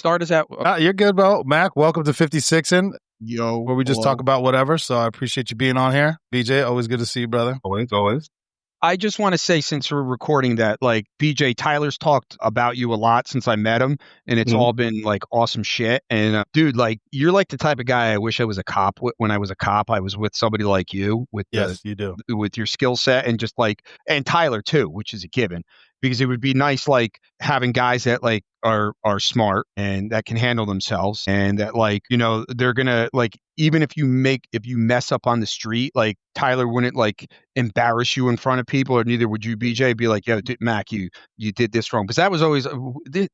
start us out. You're good, bro. Mac, welcome to 56'N, Yo, where we just talk about whatever. So I appreciate you being on here. BJ, always good to see you, brother. Always. I just want to say, since we're recording that, like, BJ, Tyler's talked about you a lot since I met him, and it's all been like awesome shit. And dude, like, you're like the type of guy I wish I was a cop. When I was a cop, I was with somebody like you, with you do, with your skill set, and just like, and Tyler too, which is a given, because it would be nice, like, having guys that like are smart and that can handle themselves, and that, like, you know, they're gonna, like, even if you mess up on the street, like, Tyler wouldn't like embarrass you in front of people, or neither would you, BJ. Be like, yo, Mac, you did this wrong. Because that was always,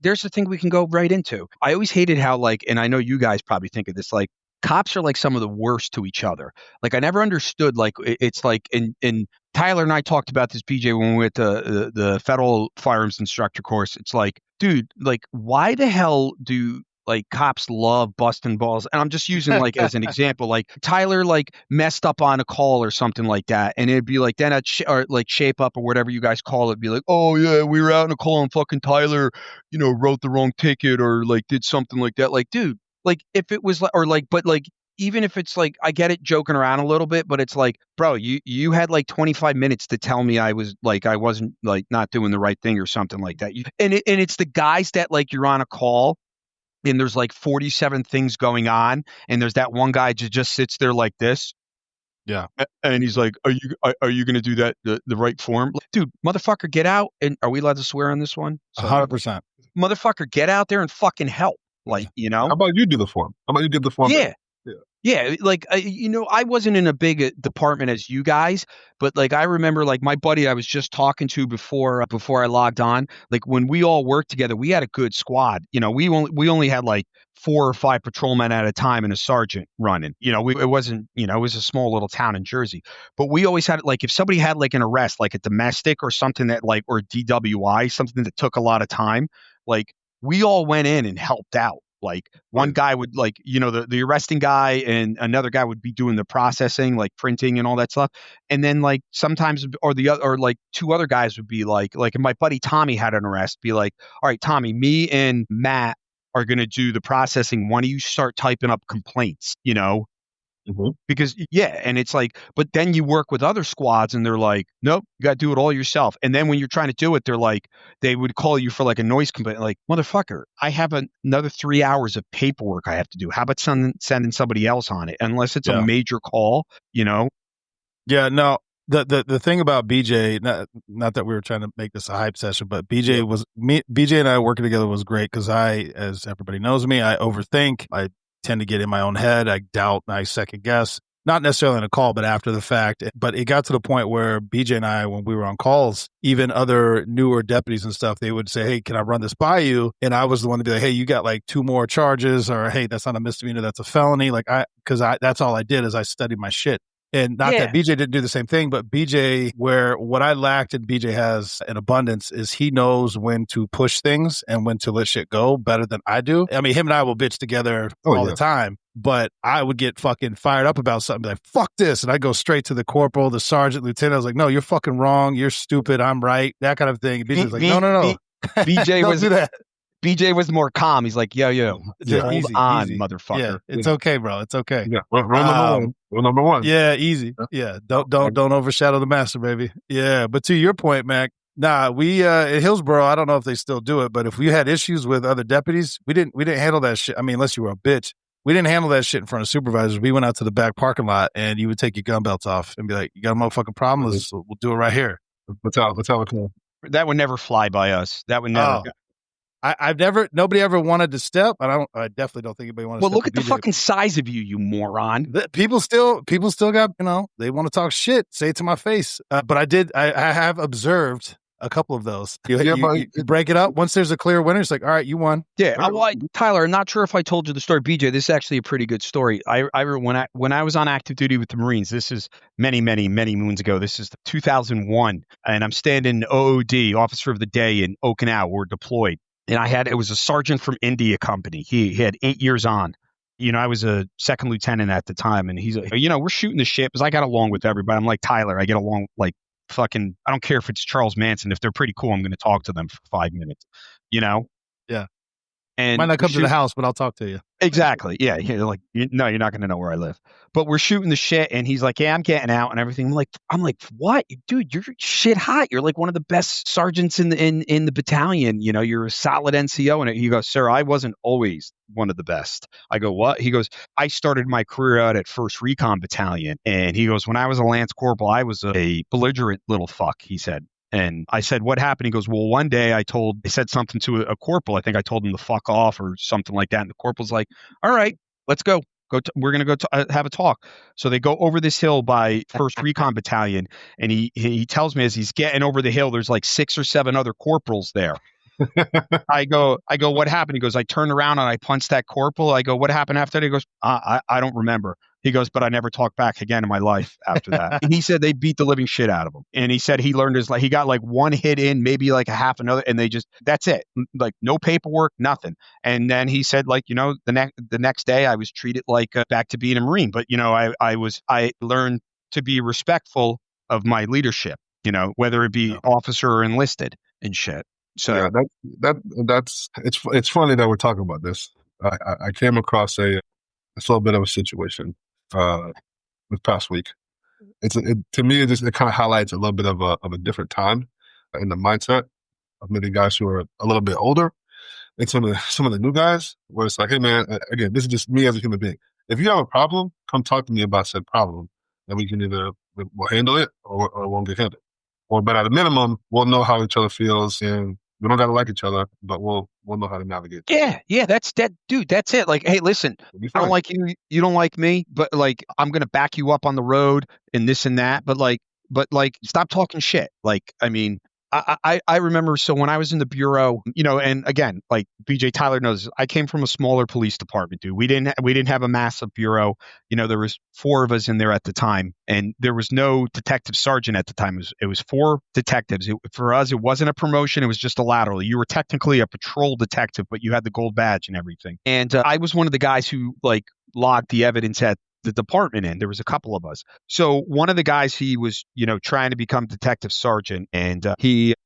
there's the thing we can go right into. I always hated how, like, and I know you guys probably think of this, like, cops are like some of the worst to each other. Like, I never understood, like, it's like, and Tyler and I talked about this, BJ, when we went to the federal firearms instructor course. It's like, dude, like, why the hell do like cops love busting balls? And I'm just using, like, as an example, like, Tyler like messed up on a call or something like that, and it'd be like, then at or like shape up or whatever you guys call it, be like, oh yeah, we were out in a call and fucking Tyler, you know, wrote the wrong ticket or like did something like that. Like, dude, like, if it was like, or like, but like, even if it's like, I get it joking around a little bit, but it's like, bro, you had like 25 minutes to tell me I wasn't like not doing the right thing or something like that. And it's the guys that, like, you're on a call and there's like 47 things going on, and there's that one guy just sits there like this. Yeah. And he's like, are you going to do that the right form? Dude, motherfucker, get out. And are we allowed to swear on this one? 100%. Motherfucker, get out there and fucking help. Like, you know, How about you do the form? How about you do the form? Yeah, like, you know, I wasn't in a big department as you guys, but like, I remember, like, my buddy I was just talking to before I logged on, like, when we all worked together, we had a good squad. You know, we only had like 4 or 5 patrolmen at a time and a sergeant running. You know, it wasn't, you know, it was a small little town in Jersey, but we always had, like, if somebody had like an arrest, like a domestic or something that, like, or DWI, something that took a lot of time, like, we all went in and helped out. Like, one guy would, like, you know, the arresting guy, and another guy would be doing the processing, like printing and all that stuff. And then, like, sometimes, or the other, or like 2 other guys would be like if my buddy Tommy had an arrest, be like, all right, Tommy, me and Matt are going to do the processing. Why don't you start typing up complaints, you know? Because, yeah, and it's like, but then you work with other squads and they're like, nope, you got to do it all yourself. And then when you're trying to do it, they're like, they would call you for like a noise complaint, like, motherfucker, I have another 3 hours of paperwork I have to do. How about sending somebody else on it? Unless it's a major call, you know? Yeah, no. The thing about BJ, not that we were trying to make this a hype session, but BJ and I working together was great because I, as everybody knows me, I overthink. I tend to get in my own head. I doubt, I second guess, not necessarily in a call, but after the fact. But it got to the point where BJ and I, when we were on calls, even other newer deputies and stuff, they would say, hey, can I run this by you? And I was the one to be like, hey, you got like 2 more charges, or hey, that's not a misdemeanor, that's a felony. Like, because that's all I did is I studied my shit. And not that BJ didn't do the same thing, but BJ, where what I lacked and BJ has in abundance is he knows when to push things and when to let shit go better than I do. I mean, him and I will bitch together all the time, but I would get fucking fired up about something, like, fuck this. And I go straight to the corporal, the sergeant, lieutenant. I was like, no, you're fucking wrong. You're stupid. I'm right. That kind of thing. And BJ's like, no. BJ was do that. BJ was more calm. He's like, yo, hold easy, motherfucker. Yeah, it's okay, bro. It's okay. Yeah, rule number one. Yeah, easy. Yeah, don't overshadow the master, baby. Yeah, but to your point, Mac, we in Hillsborough, I don't know if they still do it, but if we had issues with other deputies, we didn't handle that shit. I mean, unless you were a bitch, we didn't handle that shit in front of supervisors. We went out to the back parking lot, and you would take your gun belts off and be like, "You got a motherfucking problem? We'll do it right here." Let's have it. That would never fly by us. That would never. Nobody ever wanted to step. I definitely don't think anybody wanted to step. Well, look at the fucking size of you moron. People still got, you know, they want to talk shit, say it to my face. But I have observed a couple of those. You break it up. Once there's a clear winner, it's like, all right, you won. Yeah. Tyler, I'm not sure if I told you the story. BJ, this is actually a pretty good story. When I was on active duty with the Marines, this is many, many, many moons ago. This is 2001. And I'm standing OOD, Officer of the Day, in Okinawa. We're deployed. And it was a sergeant from India company. He had 8 years on. You know, I was a second lieutenant at the time. And he's like, you know, we're shooting the shit because I got along with everybody. I'm like Tyler. I get along like fucking, I don't care if it's Charles Manson. If they're pretty cool, I'm going to talk to them for 5 minutes, you know? Yeah. And Might not come to shoot, the house, but I'll talk to you. exactly. Yeah. You're like, no, you're not going to know where I live. But we're shooting the shit, and he's like, yeah, I'm getting out and everything. I'm like, what, dude? You're shit hot. You're like one of the best sergeants in the battalion. You know, you're a solid NCO. And he goes, sir, I wasn't always one of the best. I go, what? He goes, I started my career out at 1st Recon Battalion, and he goes, when I was a Lance Corporal, I was a belligerent little fuck. He said. And I said, what happened? He goes, well, one day I said something to a corporal. I think I told him to fuck off or something like that. And the corporal's like, all right, let's go. We're going to go have a talk. So they go over this hill by 1st Recon Battalion. And he tells me as he's getting over the hill, there's like 6 or 7 other corporals there. I go, what happened? He goes, I turned around and I punched that corporal. I go, what happened after that? He goes, I don't remember. He goes, but I never talked back again in my life after that. And he said they beat the living shit out of him. And he said he learned he got like one hit in, maybe like a half another, and that's it. Like no paperwork, nothing. And then he said, like, you know, the next day I was treated like back to being a Marine. But, you know, I learned to be respectful of my leadership, you know, whether it be officer or enlisted and shit. So yeah, that's it's funny that we're talking about this. I came across a little bit of a situation this past week. To me, it kind of highlights a little bit of a different time in the mindset of many guys who are a little bit older and some of the new guys, where it's like, hey man, again, this is just me as a human being. If you have a problem, come talk to me about said problem, and we can either we'll handle it or it won't get handled. But at a minimum, we'll know how each other feels, and we don't gotta like each other, but we'll know how to navigate. Yeah, that's that, dude. That's it. Like, hey, listen, I don't like you, you don't like me, but like, I'm gonna back you up on the road and this and that. But like, stop talking shit. Like, I mean, I remember. So when I was in the bureau, you know, and again, like BJ Tyler knows, I came from a smaller police department, dude. We didn't have a massive bureau. You know, there was 4 of us in there at the time, and there was no detective sergeant at the time. It was 4 detectives. For us, it wasn't a promotion. It was just a lateral. You were technically a patrol detective, but you had the gold badge and everything. And I was one of the guys who like logged the evidence at the department in. There was a couple of us. So one of the guys, he was, you know, trying to become detective sergeant, and he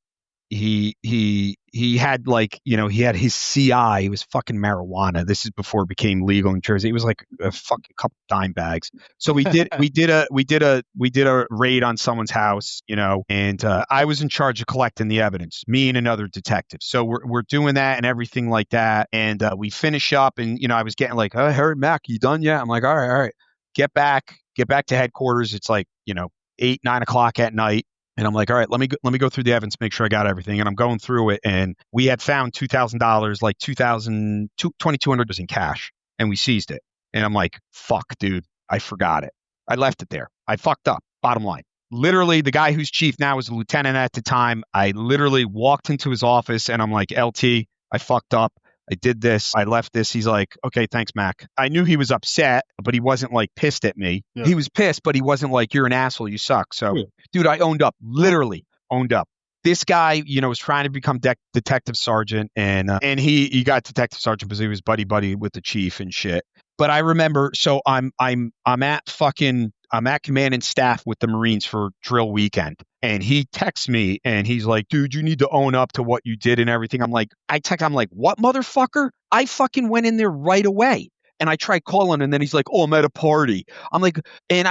had like, you know, he had his CI. It was fucking marijuana. This is before it became legal in Jersey. It was like a fucking couple dime bags. So we did a raid on someone's house, you know, and I was in charge of collecting the evidence, me and another detective. So we're doing that and everything like that. And we finish up, and, you know, I was getting like, oh, Harry Mac, you done yet? I'm like, all right. Get back to headquarters. It's like, you know, 8, 9 o'clock at night. And I'm like, all right, let me go through the evidence, make sure I got everything. And I'm going through it, and we had found $2,000, like $2,200 in cash, and we seized it. And I'm like, fuck, dude, I forgot it. I left it there. I fucked up. Bottom line. Literally, the guy who's chief now was a lieutenant at the time. I literally walked into his office, and I'm like, LT, I fucked up. I did this. I left this. He's like, okay, thanks, Mac. I knew he was upset, but he wasn't like pissed at me. Yeah. He was pissed, but he wasn't like, you're an asshole, you suck. So, dude, I owned up, literally owned up. This guy, you know, was trying to become detective sergeant, and he got detective sergeant because he was buddy with the chief and shit. But I remember, so I'm at command and staff with the Marines for drill weekend. And he texts me and he's like, dude, you need to own up to what you did and everything. I'm like, what, motherfucker? I fucking went in there right away. And I tried calling, and then he's like, oh, I'm at a party. I'm like, and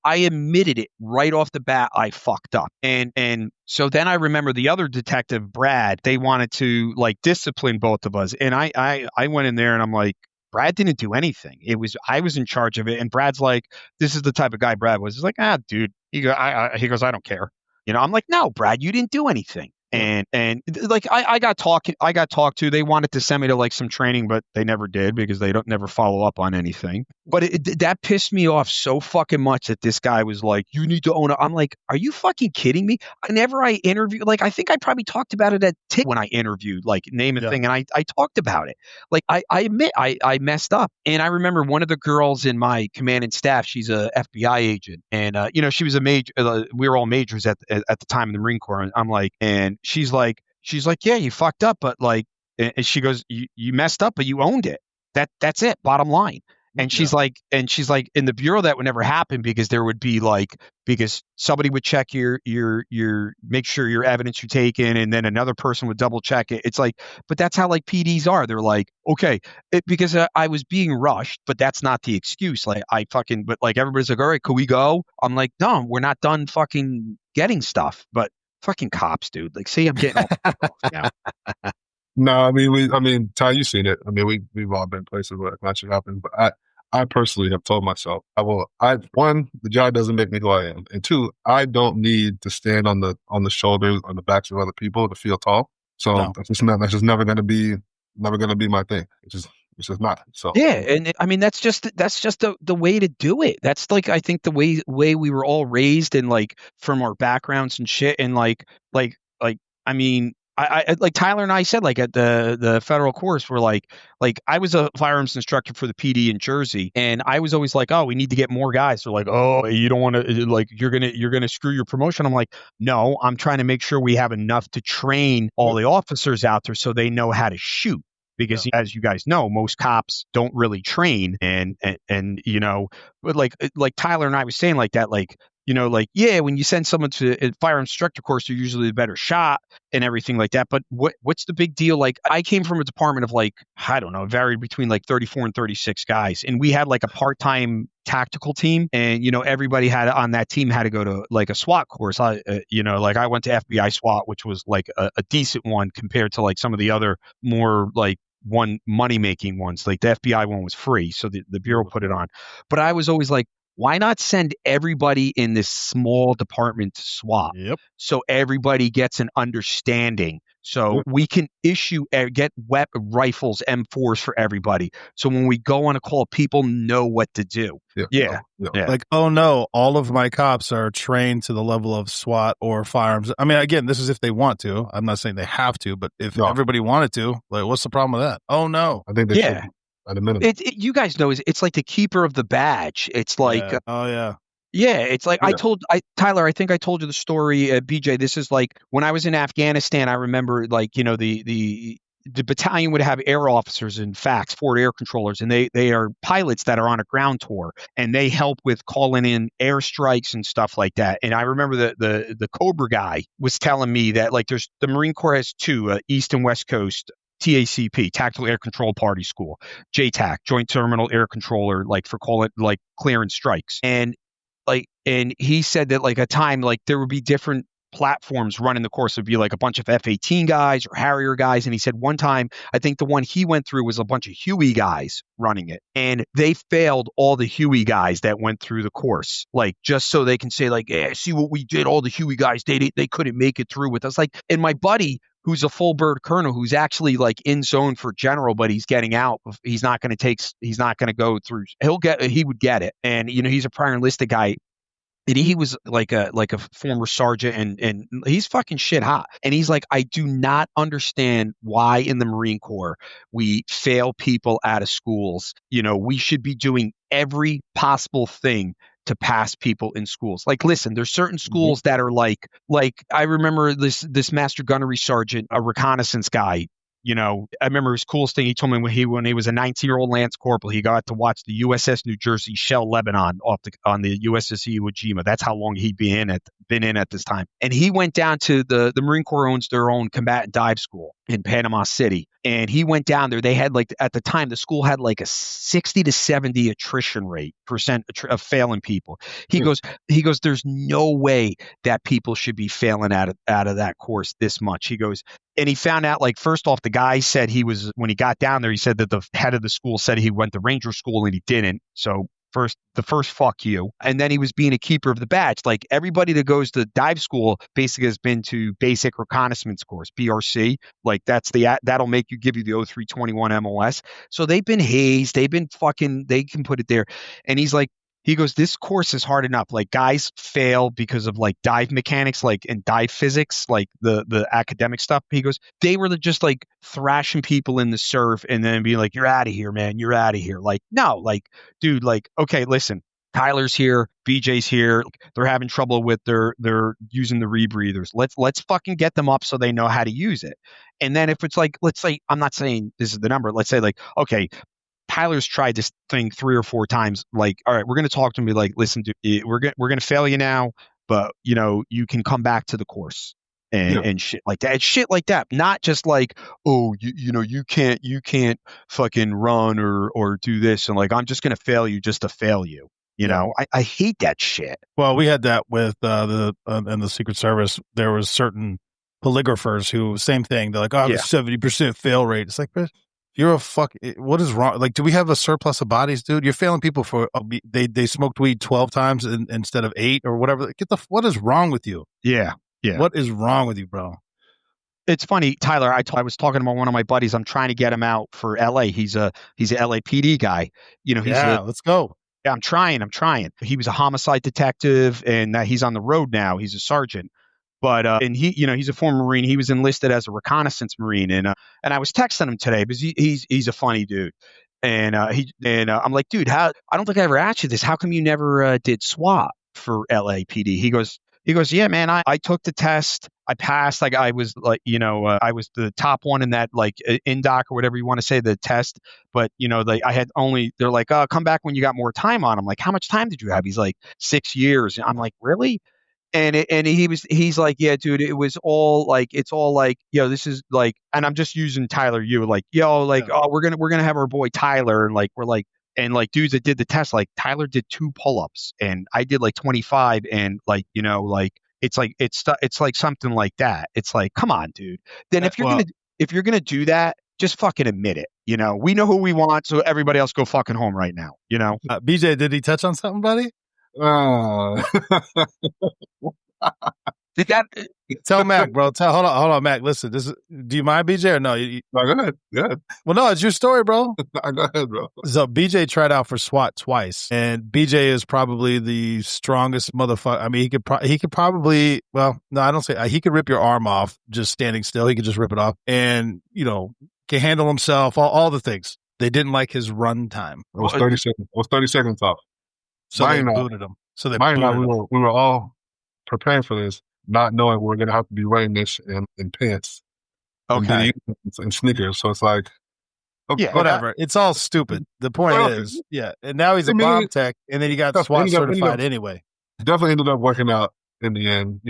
I admitted it right off the bat. I fucked up. And so then I remember the other detective, Brad, they wanted to like discipline both of us. And I went in there and I'm like, Brad didn't do anything. I was in charge of it. And Brad's like, this is the type of guy Brad was. He's like, dude. He goes, I don't care. You know, I'm like, no, Brad, you didn't do anything. And like I got talked to. They wanted to send me to like some training, but they never did because they don't never follow up on anything. But that pissed me off so fucking much that this guy was like, you need to own it. I'm like, are you fucking kidding me? I interviewed, like, I think I probably talked about it at TIC when I interviewed, like, name a thing. And I talked about it. Like, I admit I messed up. And I remember one of the girls in my command and staff, she's a FBI agent. And, you know, she was a major, we were all majors at the time in the Marine Corps. And I'm like, and she's like, yeah, you fucked up, but like, and she goes, you messed up, but you owned it. That's it. Bottom line. And she's like, in the bureau that would never happen because there would be like, because somebody would check your make sure your evidence you're taking, and then another person would double check it. It's like, but that's how like PDs are. They're like, okay, because I was being rushed, but that's not the excuse. Like but like everybody's like, all right, could we go? I'm like, no, we're not done fucking getting stuff. But fucking cops, dude. Like, see, I'm getting all now. No, I mean, Ty, you've seen it. I mean, we've all been places where that should happen. But I personally have told myself, one, the job doesn't make me who I am, and two, I don't need to stand on the shoulders, on the backs of other people to feel tall. So that's just never going to be my thing. It's just not. So yeah, and I mean that's just the way to do it. That's like, I think the way we were all raised, and like from our backgrounds and shit, and like I mean. I like Tyler and I said, like at the federal course, we're like I was a firearms instructor for the PD in Jersey, and I was always like, oh, we need to get more guys. They're like, oh, you don't want to, like, you're gonna screw your promotion. I'm like, no, I'm trying to make sure we have enough to train all the officers out there so they know how to shoot. Because as you guys know, most cops don't really train, and you know, but like Tyler and I was saying, like that, like, you know, like, yeah, when you send someone to a fire instructor course, they're usually a better shot and everything like that. But what's the big deal? Like, I came from a department of like, I don't know, it varied between like 34 and 36 guys. And we had like a part-time tactical team. And, you know, everybody on that team had to go to like a SWAT course. You know, like I went to FBI SWAT, which was like a decent one compared to like some of the other more like money-making ones. Like the FBI one was free. So the Bureau put it on. But I was always like, why not send everybody in this small department to SWAT? Yep. So everybody gets an understanding. So we can get rifles, M4s for everybody. So when we go on a call, people know what to do. Yeah. Like, oh no, all of my cops are trained to the level of SWAT or firearms. I mean, again, this is if they want to. I'm not saying they have to, but if everybody wanted to, like, what's the problem with that? Oh no. I think they should. At a minimum. You guys know, it's like the keeper of the badge. It's like, it's like Tyler, I think I told you the story, BJ. This is like when I was in Afghanistan. I remember, like, you know, the battalion would have air officers and FACs, forward air controllers, and they are pilots that are on a ground tour, and they help with calling in airstrikes and stuff like that. And I remember the Cobra guy was telling me that, like, there's the Marine Corps has two, East and West Coast. TACP, Tactical Air Control Party School, JTAC, Joint Terminal Air Controller, like for clearance strikes. And he said that like a time, like there would be different platforms running the course. Would be like a bunch of F-18 guys or Harrier guys. And he said one time, I think the one he went through was a bunch of Huey guys running it. And they failed all the Huey guys that went through the course, like just so they can say like, yeah, see what we did. All the Huey guys, they couldn't make it through with us. Like, and my buddy, who's a full bird colonel, who's actually like in zone for general, but he's getting out. He's not going to go through. He would get it. And, you know, he's a prior enlisted guy. And he was like a former sergeant, and he's fucking shit hot. And he's like, I do not understand why in the Marine Corps we fail people out of schools. You know, we should be doing every possible thing to pass people in schools. Like, listen, there's certain schools that are like I remember this master gunnery sergeant, a reconnaissance guy. You know, I remember his coolest thing. He told me when he was a 19-year-old Lance Corporal, he got to watch the USS New Jersey shell Lebanon on the USS Iwo Jima. That's how long he'd been in at this time. And he went down to the Marine Corps owns their own combatant dive school in Panama City. And he went down there. They had like, at the time, the school had like a 60 to 70 attrition rate of failing people. He goes, there's no way that people should be failing out of that course this much. He goes, and he found out, like, first off, the guy said when he got down there, he said that the head of the school said he went to Ranger school and he didn't. So the first fuck you. And then he was being a keeper of the badge. Like, everybody that goes to dive school basically has been to basic reconnaissance course, BRC. Like, that'll give you the 0321 MOS. So they've been hazed. They can put it there. And he goes, this course is hard enough. Like, guys fail because of like dive mechanics, like, and dive physics, like the academic stuff. He goes, they were just like thrashing people in the surf and then being like, you're out of here, man. You're out of here. Like, no, like, dude, like, okay, listen, Tyler's here, BJ's here. They're having trouble with they're using the rebreathers. Let's fucking get them up so they know how to use it. And then if it's like, let's say, I'm not saying this is the number. Let's say like, okay, Tyler's tried this thing 3 or 4 times. Like, all right, we're gonna talk to him. Be like, listen, dude, we're gonna fail you now, but you can come back to the course and shit like that. It's shit like that. Not just like, oh, you can't fucking run or do this, and like I'm just gonna fail you just to fail you. I hate that shit. Well, we had that with in the Secret Service. There was certain polygraphers who, same thing. They're like, oh, I have a 70% fail rate. It's like, you're a fuck. What is wrong? Like, do we have a surplus of bodies, dude? You're failing people for they smoked weed 12 times instead of 8 or whatever. What is wrong with you? Yeah. What is wrong with you, bro? It's funny, Tyler. I was talking about one of my buddies. I'm trying to get him out for LA. He's a LAPD guy. Let's go. Yeah, I'm trying. He was a homicide detective, and he's on the road now. He's a sergeant. But and he's a former Marine. He was enlisted as a reconnaissance Marine, and I was texting him today because he's a funny dude, and I'm like, dude, I don't think I ever asked you this. How come you never did SWAT for LAPD? He goes, yeah, man, I took the test. I passed. Like I was like, I was the top one in that like INDOC or whatever you want to say, the test. But they're like, oh, come back when you got more time on. I'm like, how much time did you have? He's like 6 years. And I'm like, really? And he's like, yeah, dude, it's all like, this is like, and I'm just using Tyler, like, oh, we're going to have our boy Tyler. And like, we're like, and like dudes that did the test, like Tyler did 2 pull-ups and I did like 25. And like, like, it's like something like that. It's like, come on, dude. Then if you're going to do that, just fucking admit it. We know who we want. So everybody else go fucking home right now. BJ, did he touch on something, buddy? Did that? Tell Mac, bro. Hold on, Mac. Listen, do you mind, BJ, or no? No, go ahead. Go ahead. Well, no, it's your story, bro. Go ahead, bro. So BJ tried out for SWAT twice, and BJ is probably the strongest motherfucker. I mean, he could probably. Well, no, I don't say he could rip your arm off just standing still. He could just rip it off, and can handle himself. All the things. They didn't like his run time. It was 30 seconds. It was 30 seconds off. So they booted him. We were all preparing for this, not knowing we're going to have to be wearing this in pants. Okay. And sneakers. So it's like, okay, yeah, whatever. It's all stupid. The point is, and now he's a bomb tech, and then he got SWAT certified anyway. Definitely ended up working out in the end.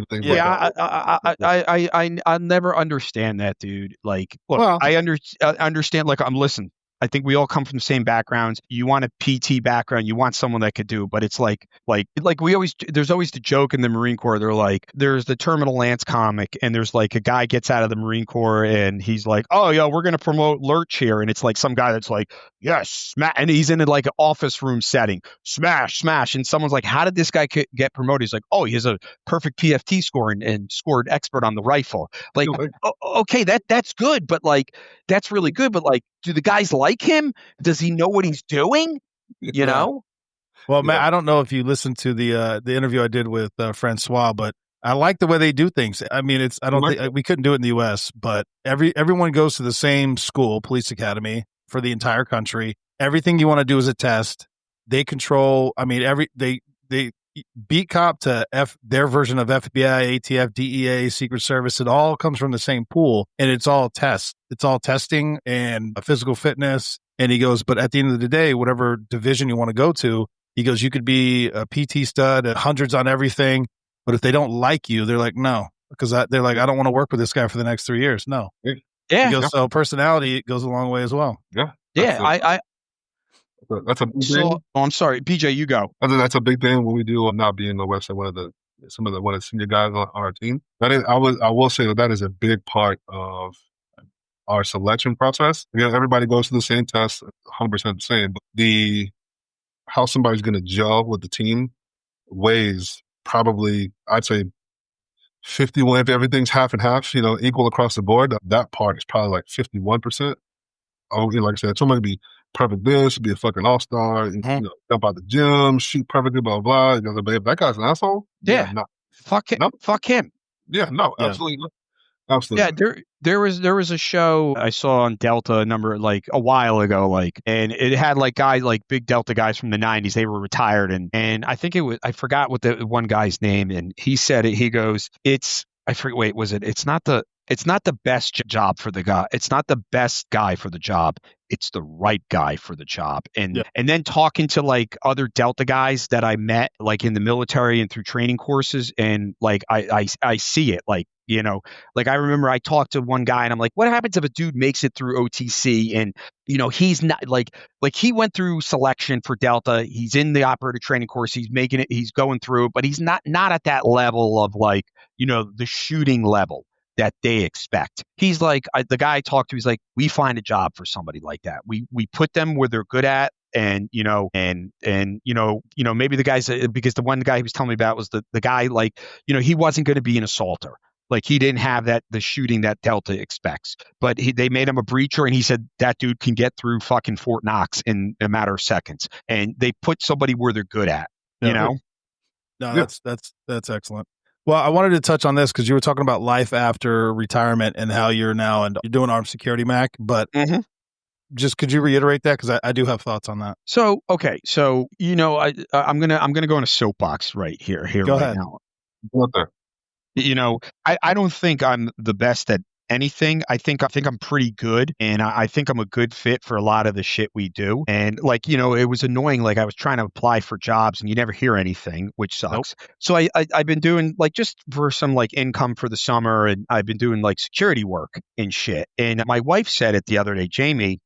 I never understand that, dude. Like, look, I understand. Like, listen. I think we all come from the same backgrounds. You want a PT background. You want someone that could do, but it's like there's always the joke in the Marine Corps. They're like, there's the Terminal Lance comic, and there's like a guy gets out of the Marine Corps and he's like, oh, yeah, we're going to promote Lurch here. And it's like some guy that's like, yes, and he's in like an office room setting, smash. And someone's like, how did this guy get promoted? He's like, oh, he has a perfect PFT score and scored expert on the rifle. Like, okay, that's good. But like, that's really good. But like, do the guys like him? Does he know what he's doing? Well, Matt, I don't know if you listened to the interview I did with Francois, but I like the way they do things. I mean, I don't think we couldn't do it in the U.S., but everyone goes to the same school, police academy, for the entire country. Everything you want to do is a test. They control. I mean, they beat cop to their version of FBI, ATF, DEA, Secret Service. It all comes from the same pool, and it's all tests. It's all testing and physical fitness. And he goes, but at the end of the day, whatever division you want to go to, he goes, you could be a PT stud at hundreds on everything, but if they don't like you, they're like, no, because they're like, I don't want to work with this guy for the next 3 years. No. Yeah. He goes, so personality goes a long way as well. Yeah. Yeah. That's a big thing. I'm sorry, BJ, you go. That's a big thing when we do not being the website, one of the senior guys on our team. I will say that is a big part of our selection process. Again, everybody goes through the same test, 100% the same, but how somebody's going to gel with the team weighs probably, I'd say, 51. If everything's half and half, equal across the board, that part is probably like 51%. Like I said, somebody be perfect be a fucking all-star, jump out the gym, shoot perfectly, blah, blah, blah. If that guy's an asshole, no. Fuck him. No. Fuck him. Yeah, no, absolutely not. Absolutely. Yeah, there was a show I saw on Delta a while ago, and it had guys big Delta guys from the 90s. They were retired, and I think I forgot what the one guy's name, and he said it. He goes, it's not the it's not the best job for the guy. It's not the best guy for the job. It's the right guy for the job. And then talking to like other Delta guys that I met like in the military and through training courses, and like I see it, like, you know, like I remember I talked to one guy and I'm like, what happens if a dude makes it through OTC and, you know, he's not like he went through selection for Delta, he's in the operator training course, he's making it, he's going through, but he's not at that level of like, you know, the shooting level that they expect. He's like, the guy I talked to, he's like, we find a job for somebody like that. We put them where they're good at, and you know, and maybe the guys, because the one guy he was telling me about was the guy, like, you know, he wasn't going to be an assaulter. Like he didn't have the shooting that Delta expects, but they made him a breacher, and he said that dude can get through fucking Fort Knox in a matter of seconds. And they put somebody where they're good at, you know? No, that's excellent. Well, I wanted to touch on this because you were talking about life after retirement and how you're now and you're doing armed security, Mac. But just could you reiterate that, because I do have thoughts on that. So okay, so you know, I'm gonna go on a soapbox right here Go right ahead. now. What the? You know, I don't think I'm the best at anything. I think I'm pretty good, and I think I'm a good fit for a lot of the shit we do. And like, you know, it was annoying. Like I was trying to apply for jobs and you never hear anything, which sucks. Nope. So I've been doing like just for some like income for the summer, and I've been doing like security work and shit. And my wife said it the other day, Jamie,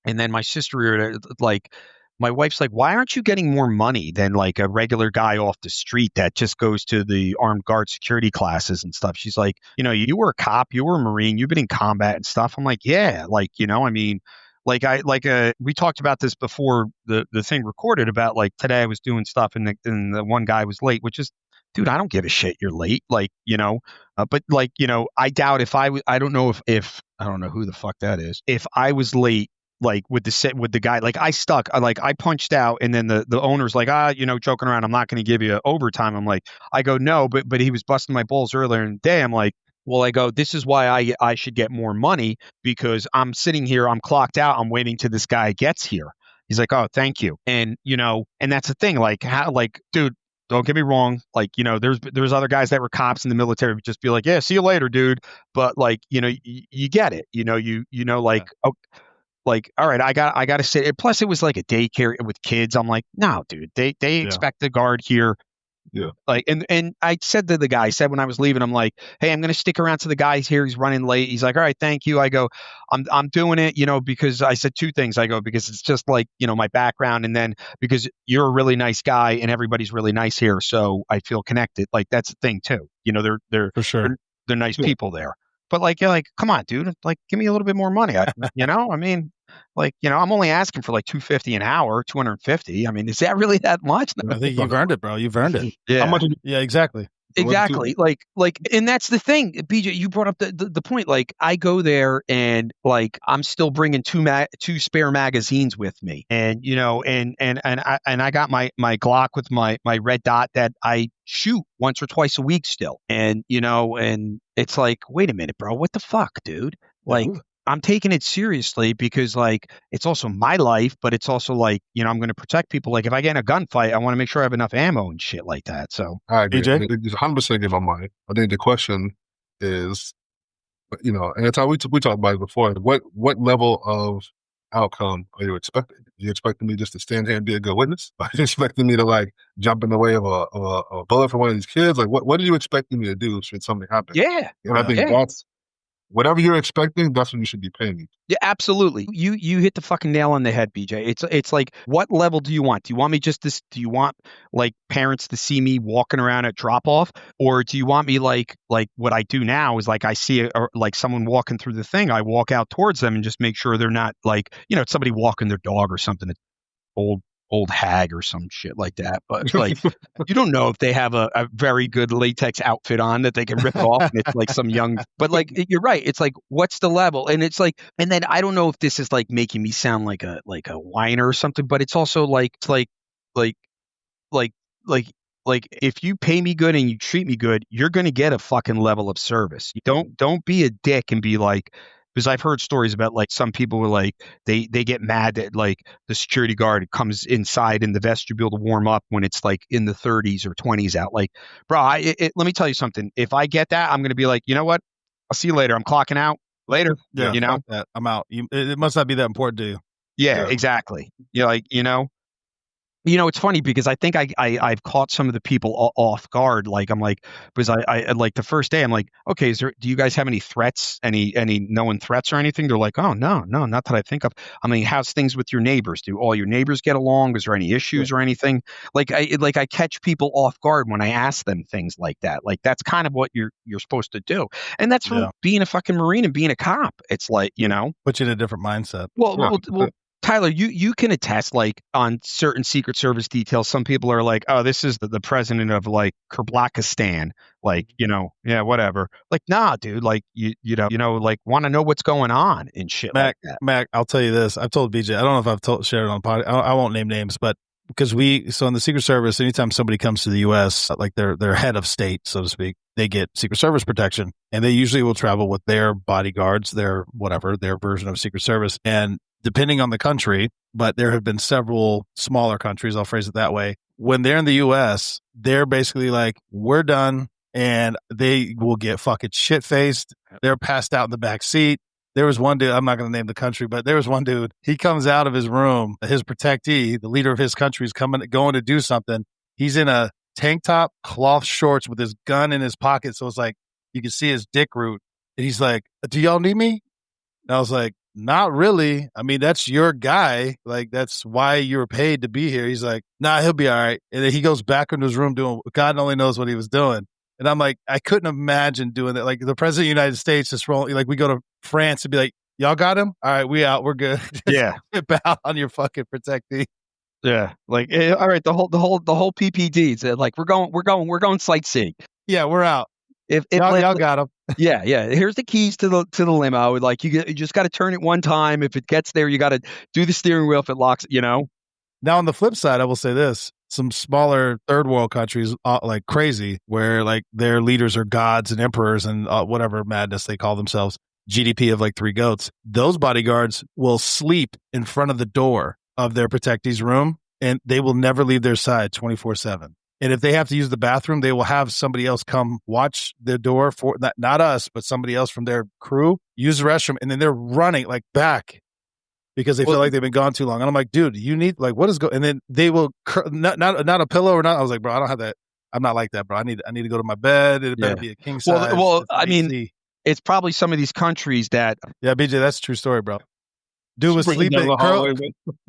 and then my sister, like, my wife's like, why aren't you getting more money than like a regular guy off the street that just goes to the armed guard security classes and stuff? She's like, you know, you were a cop, you were a Marine, you've been in combat and stuff. I'm like, yeah, like, you know, I mean, we talked about this before the thing recorded about like today I was doing stuff and the one guy was late, which is, dude, I don't give a shit you're late. Like, you know, but like, you know, I doubt if I don't know if I don't know who the fuck that is. If I was late, like with the guy, like I punched out, and then the owner's like, you know, joking around, I'm not going to give you overtime. I'm like, I go, no, but he was busting my balls earlier in the day. I'm like, well, I go, this is why I should get more money, because I'm sitting here, I'm clocked out, I'm waiting till this guy gets here. He's like, oh, thank you. And, you know, and that's the thing, like, how, like, dude, don't get me wrong. Like, you know, there's other guys that were cops in the military who just be like, yeah, see you later, dude. But like, you know, you get it, you know, like, yeah. Like, all right, I got to sit. Plus, it was like a daycare with kids. I'm like, no, dude, they expect the guard here. Yeah. Like, and I said to the guy, I said when I was leaving, I'm like, hey, I'm going to stick around to the guy's here. He's running late. He's like, all right, thank you. I go, I'm doing it, you know, because I said two things. I go, because it's just like, you know, my background. And then because you're a really nice guy and everybody's really nice here. So I feel connected. Like, that's the thing too. You know, they're for sure. They're nice people there. But like, you're like, come on, dude, like, give me a little bit more money. You know, I mean, like, you know, I'm only asking for like $250 an hour, $250. I mean, is that really that much? I think you've earned it, bro. You've earned it. Yeah. How much? Yeah, exactly. Exactly. Like, and that's the thing, BJ, you brought up the point. Like, I go there and like, I'm still bringing two spare magazines with me, and you know, and I got my Glock with my red dot that I shoot once or twice a week still, and you know, and it's like, wait a minute, bro, what the fuck, dude? Like, I'm taking it seriously because like it's also my life, but it's also like, you know, I'm going to protect people. Like if I get in a gunfight, I want to make sure I have enough ammo and shit like that. So I agree. BJ? It's 100% in my mind. I think the question is, you know, and it's how we talked about it before. What level of outcome are you expecting? Are you expecting me just to stand here and be a good witness? Are you expecting me to like jump in the way of a bullet for one of these kids? Like what are you expecting me to do should something happen? Yeah. And I think that's whatever you're expecting, that's what you should be paying me. Yeah, absolutely. You hit the fucking nail on the head, BJ. It's like, what level do you want? Do you want me do you want like parents to see me walking around at drop off? Or do you want me like what I do now is like I see like someone walking through the thing, I walk out towards them and just make sure they're not like, you know, it's somebody walking their dog or something, old hag or some shit like that. But like, you don't know if they have a very good latex outfit on that they can rip off and it's like some young, but like, you're right. It's like, what's the level? And it's like, and then I don't know if this is like making me sound like a whiner or something, but it's also like, it's like if you pay me good and you treat me good, you're going to get a fucking level of service. Don't be a dick and be like, because I've heard stories about like some people were like, they get mad that like the security guard comes inside in the vestibule to warm up when it's like in the 30s or 20s out. Like, bro, let me tell you something. If I get that, I'm going to be like, you know what? I'll see you later. I'm clocking out later. Yeah, You know? fuck that. I'm out. It must not be that important to you. Yeah, Yeah. exactly. You're like, it's funny because I think I've caught some of the people off guard. Like I'm like, because I like the first day I'm like, okay, do you guys have any threats, any known threats or anything? They're like, oh no, not that I think of. I mean, how's things with your neighbors? Do all your neighbors get along? Is there any issues or anything? Like I catch people off guard when I ask them things like that. Like that's kind of what you're supposed to do, and that's from being a fucking Marine and being a cop. It's like put you in a different mindset. Well, Tyler, you can attest, like on certain Secret Service details, some people are like, "Oh, this is the president of like Kyrgyzstan," like yeah, whatever. Like, nah, dude, like like want to know what's going on and shit like that. Mac, I'll tell you this. I've told BJ. I don't know if I've shared it on pod. I won't name names, but because in the Secret Service, anytime somebody comes to the U.S., like their head of state, so to speak, they get Secret Service protection, and they usually will travel with their bodyguards, their version of Secret Service, and depending on the country, but there have been several smaller countries, I'll phrase it that way. When they're in the U.S., they're basically like, we're done, and they will get fucking shit-faced. They're passed out in the back seat. There was one dude, I'm not going to name the country, but there was one dude, he comes out of his room, his protectee, the leader of his country is going to do something. He's in a tank top, cloth shorts with his gun in his pocket, so it's like, you can see his dick root. And he's like, do y'all need me? And I was like, not really. I mean, that's your guy. Like, that's why you were paid to be here. He's like, nah, he'll be all right. And then he goes back into his room doing, God only knows what he was doing. And I'm like, I couldn't imagine doing that. Like the president of the United States just rolling, like we go to France and be like, y'all got him? All right, we out. We're good. Yeah. Bow on your fucking protectee. Yeah. Like, all right, the whole PPDs. Like, we're going sightseeing. Yeah, we're out. If y'all got him. Yeah. Here's the keys to the limo. Like you just got to turn it one time. If it gets there, you got to do the steering wheel. If it locks, Now on the flip side, I will say this: some smaller third world countries, like crazy, where like their leaders are gods and emperors and whatever madness they call themselves. GDP of like 3 goats. Those bodyguards will sleep in front of the door of their protectee's room, and they will never leave their side 24/7. And if they have to use the bathroom, they will have somebody else come watch their door for not us, but somebody else from their crew use the restroom. And then they're running like back because they feel like they've been gone too long. And I'm like, dude, you need like, what is going, and then they will not a pillow or not. I was like, bro, I don't have that. I'm not like that, bro. I need to go to my bed. It better be a king size. Well, I mean, it's probably some of these countries that. Yeah, BJ, that's a true story, bro. Dude was sleeping,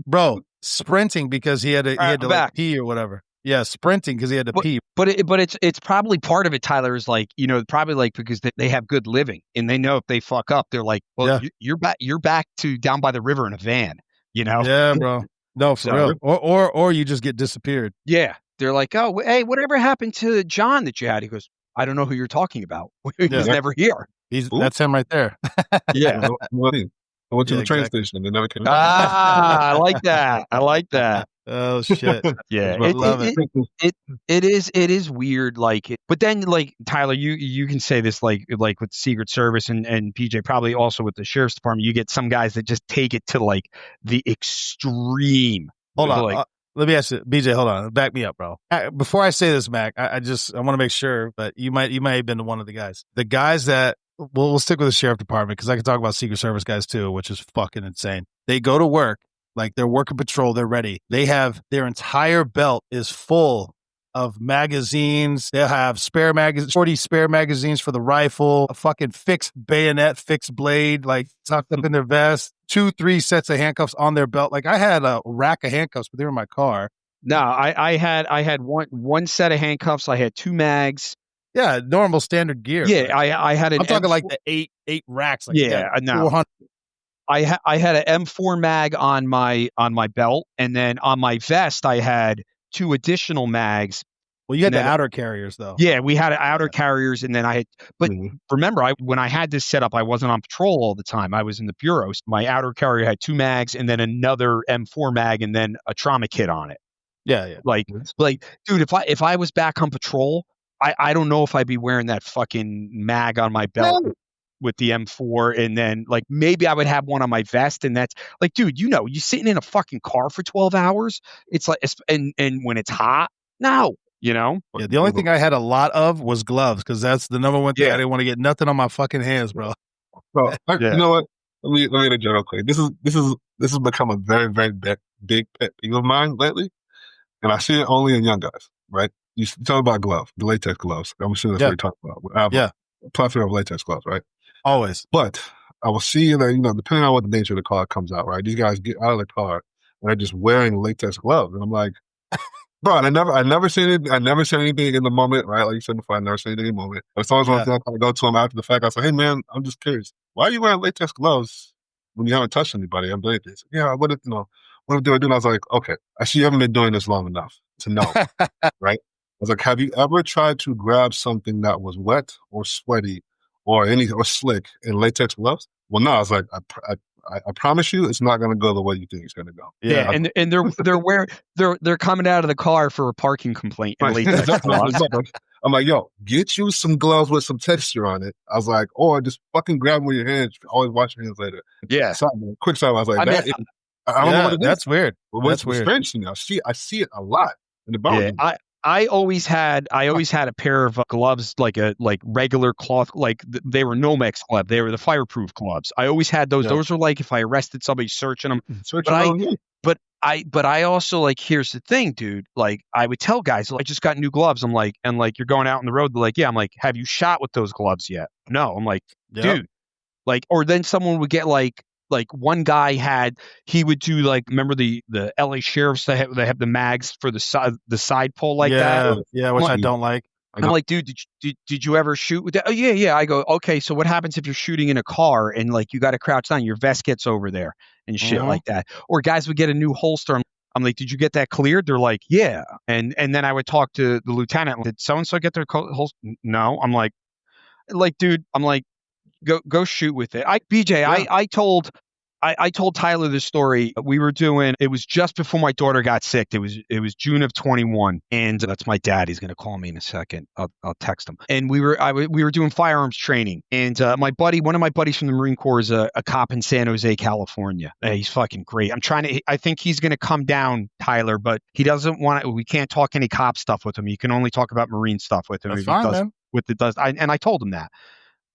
bro, sprinting because he had to like, pee or whatever. Yeah, sprinting because he had to pee. But it's probably part of it, Tyler, is like, probably like because they have good living and they know if they fuck up, they're like, well, you're back to down by the river in a van, Yeah, bro. No, for real. Or you just get disappeared. Yeah. They're like, oh, hey, whatever happened to John that you had? He goes, I don't know who you're talking about. He's never here. That's him right there. Yeah. I went to the train station and they never came back. I like that. Oh shit! Yeah, it is weird. Like, but then like Tyler, you can say this like with the Secret Service and PJ probably also with the Sheriff's Department. You get some guys that just take it to like the extreme. Hold on, let me ask you, BJ. Hold on, back me up, bro. Before I say this, Mac, I want to make sure. But you might have been one of the guys. The guys that we'll stick with the Sheriff Department because I can talk about Secret Service guys too, which is fucking insane. They go to work. Like they're working patrol, they're ready. They have their entire belt is full of magazines. They'll have 40 spare magazines for the rifle, a fucking fixed bayonet, fixed blade, like tucked up in their vest, 2-3 sets of handcuffs on their belt. Like I had a rack of handcuffs, but they were in my car. No, I had one set of handcuffs. I had 2 mags. Yeah, normal standard gear. Yeah, right? I had an. I'm talking like the eight racks. Like no. 400. I had an M4 mag on my belt, and then on my vest I had 2 additional mags. Well, you had the outer carriers though. Yeah, we had outer carriers, and then I had. But remember, when I had this set up, I wasn't on patrol all the time. I was in the bureaus. My outer carrier had 2 mags, and then another M4 mag, and then a trauma kit on it. Yeah. Like, dude, if I was back on patrol, I don't know if I'd be wearing that fucking mag on my belt. With the M4, and then like maybe I would have one on my vest, and that's like, dude, you sitting in a fucking car for 12 hours. It's like, and when it's hot, no, you know? Yeah, the only thing I had a lot of was gloves because that's the number one thing. I didn't want to get nothing on my fucking hands, bro. Bro, you know what? Let me interject real quick. This has become a very, very big pet peeve of mine lately, and I see it only in young guys. Right? You talk about gloves, the latex gloves. I'm sure that's what you're talking about. I have a plethora of latex gloves, right? Always. But I will see that, depending on what the nature of the car comes out, right? These guys get out of the car and they're just wearing latex gloves, and I'm like, bro, I never seen it. I never said anything in the moment, right? Like you said before, I never said anything in the moment. But it's always one thing I kind of go to him after the fact. I say, hey man, I'm just curious, why are you wearing latex gloves when you haven't touched anybody? I'm doing this. Yeah, what do I do? And I was like, okay, I see you haven't been doing this long enough to know, right? I was like, have you ever tried to grab something that was wet or sweaty or slick in latex gloves? Well, no. I was like, I promise you, it's not going to go the way you think it's going to go. Yeah, and they're coming out of the car for a parking complaint in latex gloves. I'm like, yo, get you some gloves with some texture on it. I was like, or just fucking grab them with your hands. Always wash your hands later. Yeah. Quick side. I was like, I don't know what it is. That's weird. That's weird. Strange to me. I see it a lot in the bar. Yeah, I always had a pair of gloves, like regular cloth, like they were Nomex gloves. They were the fireproof gloves. I always had those. Yeah. Those were like if I arrested somebody searching them. But I also, like, here's the thing, dude. Like, I would tell guys, I just got new gloves. I'm like, and like, you're going out on the road. They're like, yeah. I'm like, have you shot with those gloves yet? No. I'm like, dude. Like, or then someone would get like one guy he would do like, remember the LA sheriffs they have the mags for the side pull like that? Yeah, which I don't like. I'm like, dude, did you ever shoot with that? Oh, yeah. I go, okay, so what happens if you're shooting in a car and like you got to crouch down, your vest gets over there and shit like that? Or guys would get a new holster. I'm like, did you get that cleared? They're like, yeah. And then I would talk to the lieutenant. Did so-and-so get their holster? No. I'm like, dude, I'm like, go shoot with it. I told Tyler this story. We were doing, it was just before my daughter got sick. It was June of 21. And that's my dad. He's going to call me in a second. I'll text him. And we were doing firearms training. And one of my buddies from the Marine Corps is a cop in San Jose, California. He's fucking great. I think he's going to come down, Tyler, but he doesn't we can't talk any cop stuff with him. You can only talk about Marine stuff with him. That's fine, man. And I told him that.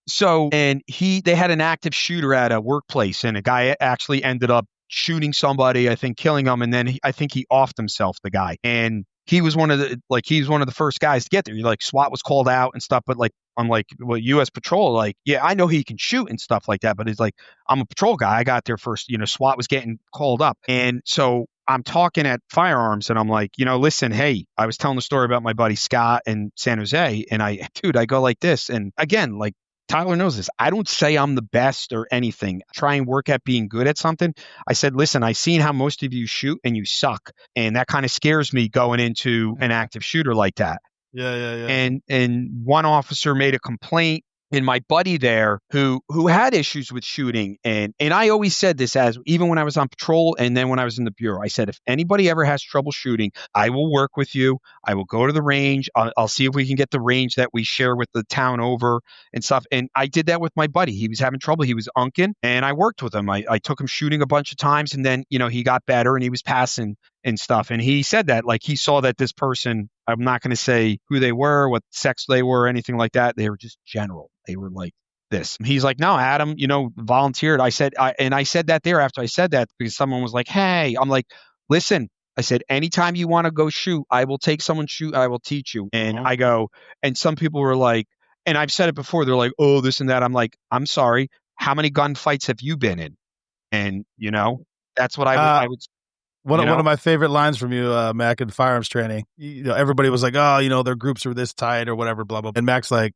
So, and they had an active shooter at a workplace, and a guy actually ended up shooting somebody, I think killing him, and then I think he offed himself, the guy. And he was one of the first guys to get there. Like, SWAT was called out and stuff, but like, unlike U.S. Patrol, like, yeah, I know he can shoot and stuff like that, but it's like, I'm a patrol guy. I got there first. SWAT was getting called up. And so I'm talking at firearms and I'm like, listen, hey, I was telling the story about my buddy Scott in San Jose, and I go like this. And again, like, Tyler knows this. I don't say I'm the best or anything. I try and work at being good at something. I said, listen, I've seen how most of you shoot and you suck. And that kind of scares me going into an active shooter like that. Yeah. And one officer made a complaint. And my buddy there who had issues with shooting, and I always said this even when I was on patrol and then when I was in the bureau, I said, if anybody ever has trouble shooting, I will work with you. I will go to the range. I'll see if we can get the range that we share with the town over and stuff. And I did that with my buddy. He was having trouble. He was unking, and I worked with him. I took him shooting a bunch of times, and then, he got better and he was passing and stuff. And he said that, like, he saw that this person, I'm not going to say who they were, what sex they were, or anything like that. They were just general. They were like this. He's like, no, Adam, volunteered. I said that there after I said that, because someone was like, hey, I'm like, listen, I said, anytime you want to go shoot, I will take someone shoot. I will teach you. And I go, and some people were like, and I've said it before, they're like, oh, this and that. I'm like, I'm sorry. How many gunfights have you been in? And, that's what I would. One of my favorite lines from you, Mac, in firearms training, everybody was like, oh, their groups are this tight or whatever, blah, blah. And Mac's like,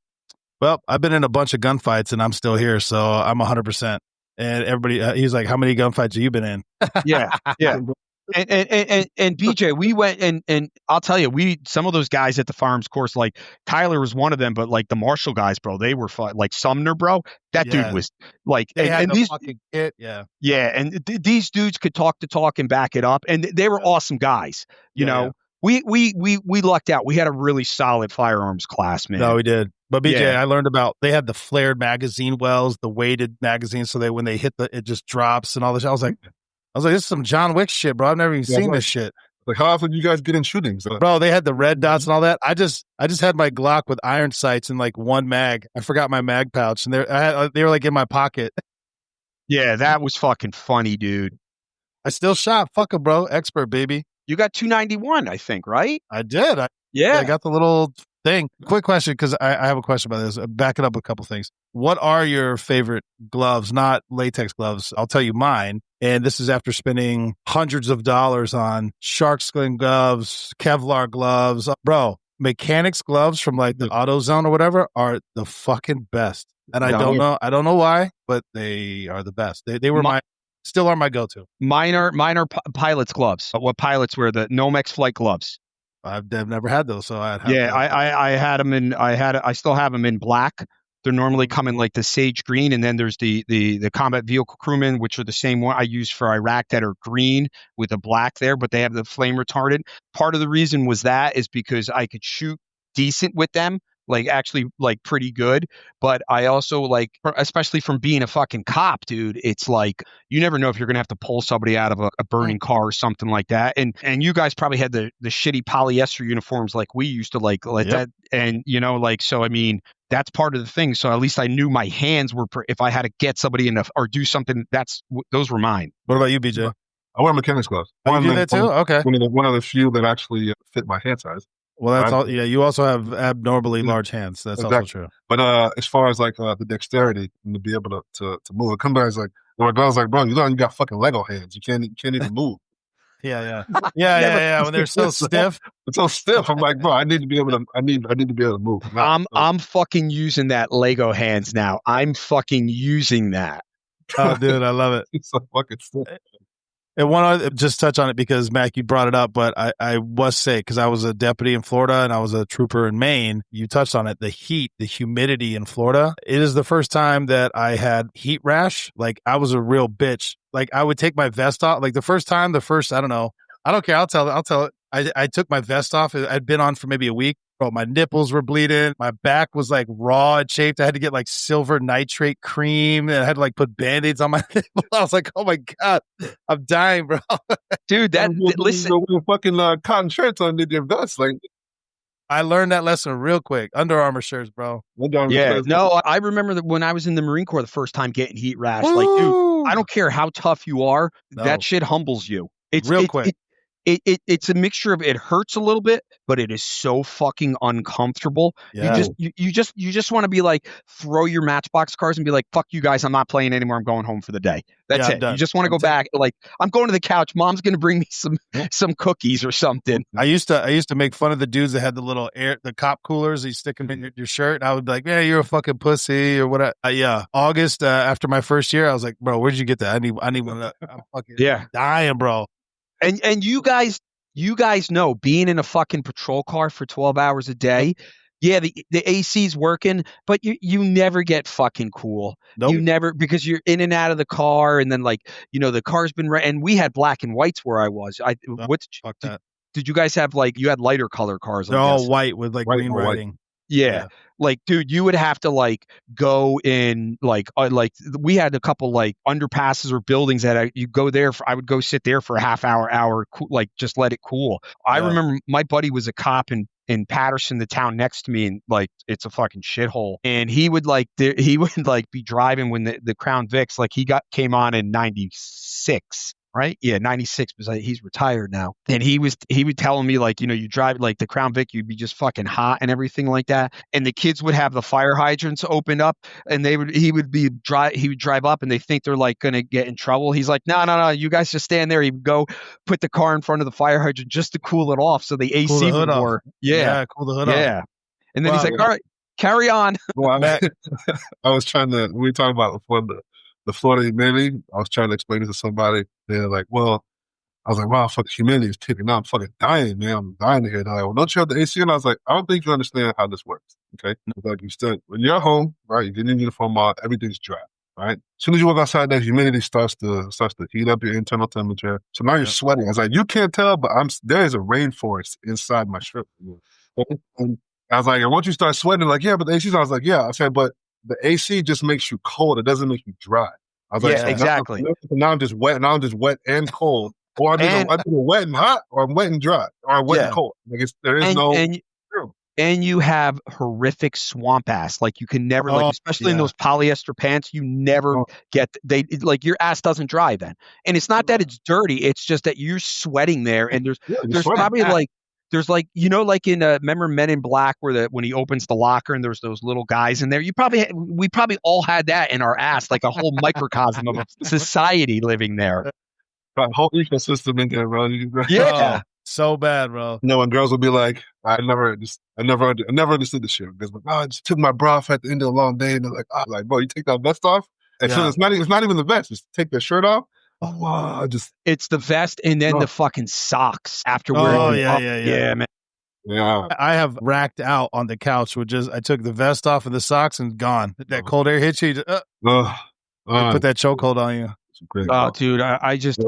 well, I've been in a bunch of gunfights and I'm still here, so I'm 100%. And everybody, he's like, how many gunfights have you been in? Yeah. And BJ, we went and I'll tell you, some of those guys at the firearms course, like Tyler was one of them, but like the Marshall guys, bro, they were like Sumner, bro. That dude was like, and these fucking kit, yeah, and these dudes could talk the talk and back it up, and they were awesome guys. You know, we lucked out. We had a really solid firearms class, man. No, we did. But BJ, I learned about, they had the flared magazine wells, the weighted magazine, so that when they hit it just drops and all this. I was like, this is some John Wick shit, bro. I've never even seen this shit. Like, how often do you guys get in shootings? Bro, they had the red dots and all that. I just had my Glock with iron sights and like one mag. I forgot my mag pouch, and they were like in my pocket. Yeah, that was fucking funny, dude. I still shot. Fuck it, bro. Expert, baby. You got 291, I think, right? I did. I got the little thing. Quick question, because I have a question about this. Back it up a couple things. What are your favorite gloves? Not latex gloves. I'll tell you mine. And this is after spending hundreds of dollars on shark skin gloves, Kevlar gloves. Bro, mechanics gloves from like the AutoZone or whatever are the fucking best. And I don't know why, but they are the best. They were still are my go-to. Mine are pilots gloves. What pilots wear, the Nomex flight gloves. I've never had those, so I'd have. Yeah, I had them in. I still have them in black. They're normally come in like the sage green, and then there's the combat vehicle crewmen, which are the same one I use for Iraq, that are green with a black there, but they have the flame retardant. Part of the reason was that is because I could shoot decent with them, like actually like pretty good. But I also like, especially from being a fucking cop, dude, it's like you never know if you're gonna have to pull somebody out of a burning car or something like that. And you guys probably had the shitty polyester uniforms like we used to like that. And like, so I mean, that's part of the thing. So at least I knew my hands were, if I had to get somebody in or do something, those were mine. What about you, BJ? I wear mechanics gloves. You do that too? Okay. One of the few that actually fit my hand size. Well, that's all. Yeah, you also have abnormally large hands. That's also true. But as far as like the dexterity and to be able to move, it comes back as like, my girl's like, bro, you got fucking Lego hands. You can't even move. Yeah. When they're so stiff, it's so stiff. I'm like, bro, I need to be able to move. I'm fucking using that Lego hands now. I'm fucking using that. Oh, dude, I love it. It's so fucking stiff. And want to just touch on it because, Mac, you brought it up, but I must say, because I was a deputy in Florida and I was a trooper in Maine, you touched on it, the heat, the humidity in Florida. It is the first time that I had heat rash. Like, I was a real bitch. Like, I would take my vest off. Like, I don't know. I don't care. I'll tell it. I took my vest off. I'd been on for maybe a week. Bro, my nipples were bleeding. My back was like raw and chafed. I had to get like silver nitrate cream and I had to like put Band-Aids on my nipples. I was like, oh my God, I'm dying, bro. Dude, listen. Fucking cotton shirts under your vest. Like, I learned that lesson real quick. Under Armour shirts, bro. No, I remember that when I was in the Marine Corps the first time getting heat rash. Ooh. Like, dude, I don't care how tough you are. No. That shit humbles you. It's real quick. It's a mixture of, it hurts a little bit, but it is so fucking uncomfortable. Yeah. You just want to be like, throw your Matchbox cars and be like, fuck you guys, I'm not playing anymore. I'm going home for the day. That's it. You just want to go back. Like, I'm going to the couch. Mom's going to bring me some cookies or something. I used to make fun of the dudes that had the little the cop coolers. You stick them in your shirt. And I would be like, man, you're a fucking pussy or whatever. August, after my first year, I was like, bro, where'd you get that? I need one. I'm fucking dying, bro. And you guys know, being in a fucking patrol car for 12 hours a day, the AC's working, but you never get fucking cool. Nope. You never, because you're in and out of the car, and then like, the car's been and we had black and whites where I was. Did you guys have like, you had lighter color cars? They're all white with like green writing. Yeah. Like, dude, you would have to like go in like we had a couple like underpasses or buildings that you go there for, I would go sit there for a half hour, like just let it cool. I remember my buddy was a cop in Patterson, the town next to me, and like, it's a fucking shithole. And he would be driving when the Crown Vics, like came on in 96. Right? Yeah, 96, because he's retired now. And he would tell me like, you drive like the Crown Vic, you'd be just fucking hot and everything like that. And the kids would have the fire hydrants opened up, and he would drive up, and they think they're like going to get in trouble. He's like, no, you guys just stand there. He would go put the car in front of the fire hydrant just to cool it off, so the AC would work. Cool the hood off. And then he's like, all right, carry on. Well, I was trying to, we talked about before the Florida humidity. I was trying to explain it to somebody. They're like, well, I was like, wow, fucking humidity is ticking. Now I'm fucking dying, man. I'm dying here. They're like, well, don't you have the AC? And I was like, I don't think you understand how this works. Okay. Like, when you're at home, right, you get in your uniform on, everything's dry, right? As soon as you walk outside, that humidity starts to heat up your internal temperature. So now you're sweating. I was like, you can't tell, but there is a rainforest inside my shirt. And I was like, and once you start sweating, like, yeah, but the AC's on. I was like, yeah. I said, but the AC just makes you cold. It doesn't make you dry. I was like, exactly. Now I'm just wet. Now I'm just wet and cold. Or I'm either wet and hot, or I'm wet and dry, or I'm wet and cold. Like there is no. And you have horrific swamp ass. Like you can never, especially in those polyester pants, you never get, your ass doesn't dry then. And it's not that it's dirty. It's just that you're sweating there. And there's probably like, in remember Men in Black where when he opens the locker and there's those little guys in there, we probably all had that in our ass, like a whole microcosm of society living there. The whole ecosystem in there, bro. Yeah. So bad, bro. And girls would be like, I never understood this shit. Because I just took my bra off at the end of a long day, and they're like, bro, you take that vest off, and so it's not even the vest. Just take the shirt off. Oh wow! It's the vest, and then the fucking socks afterward. Oh yeah, man. Yeah, I have racked out on the couch with I took the vest off and the socks and gone. That cold air hits you. Put that chokehold on you. Oh, dude, I just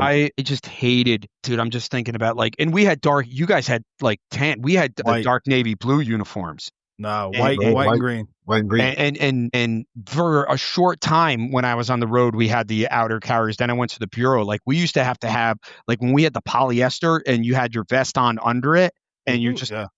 hated, dude. I'm just thinking about and we had you guys had tan. We had dark navy blue uniforms. No, white and green. White and green. And for a short time when I was on the road, we had the outer carriers. Then I went to the bureau. We used to have when we had the polyester and you had your vest on under it, and you're just and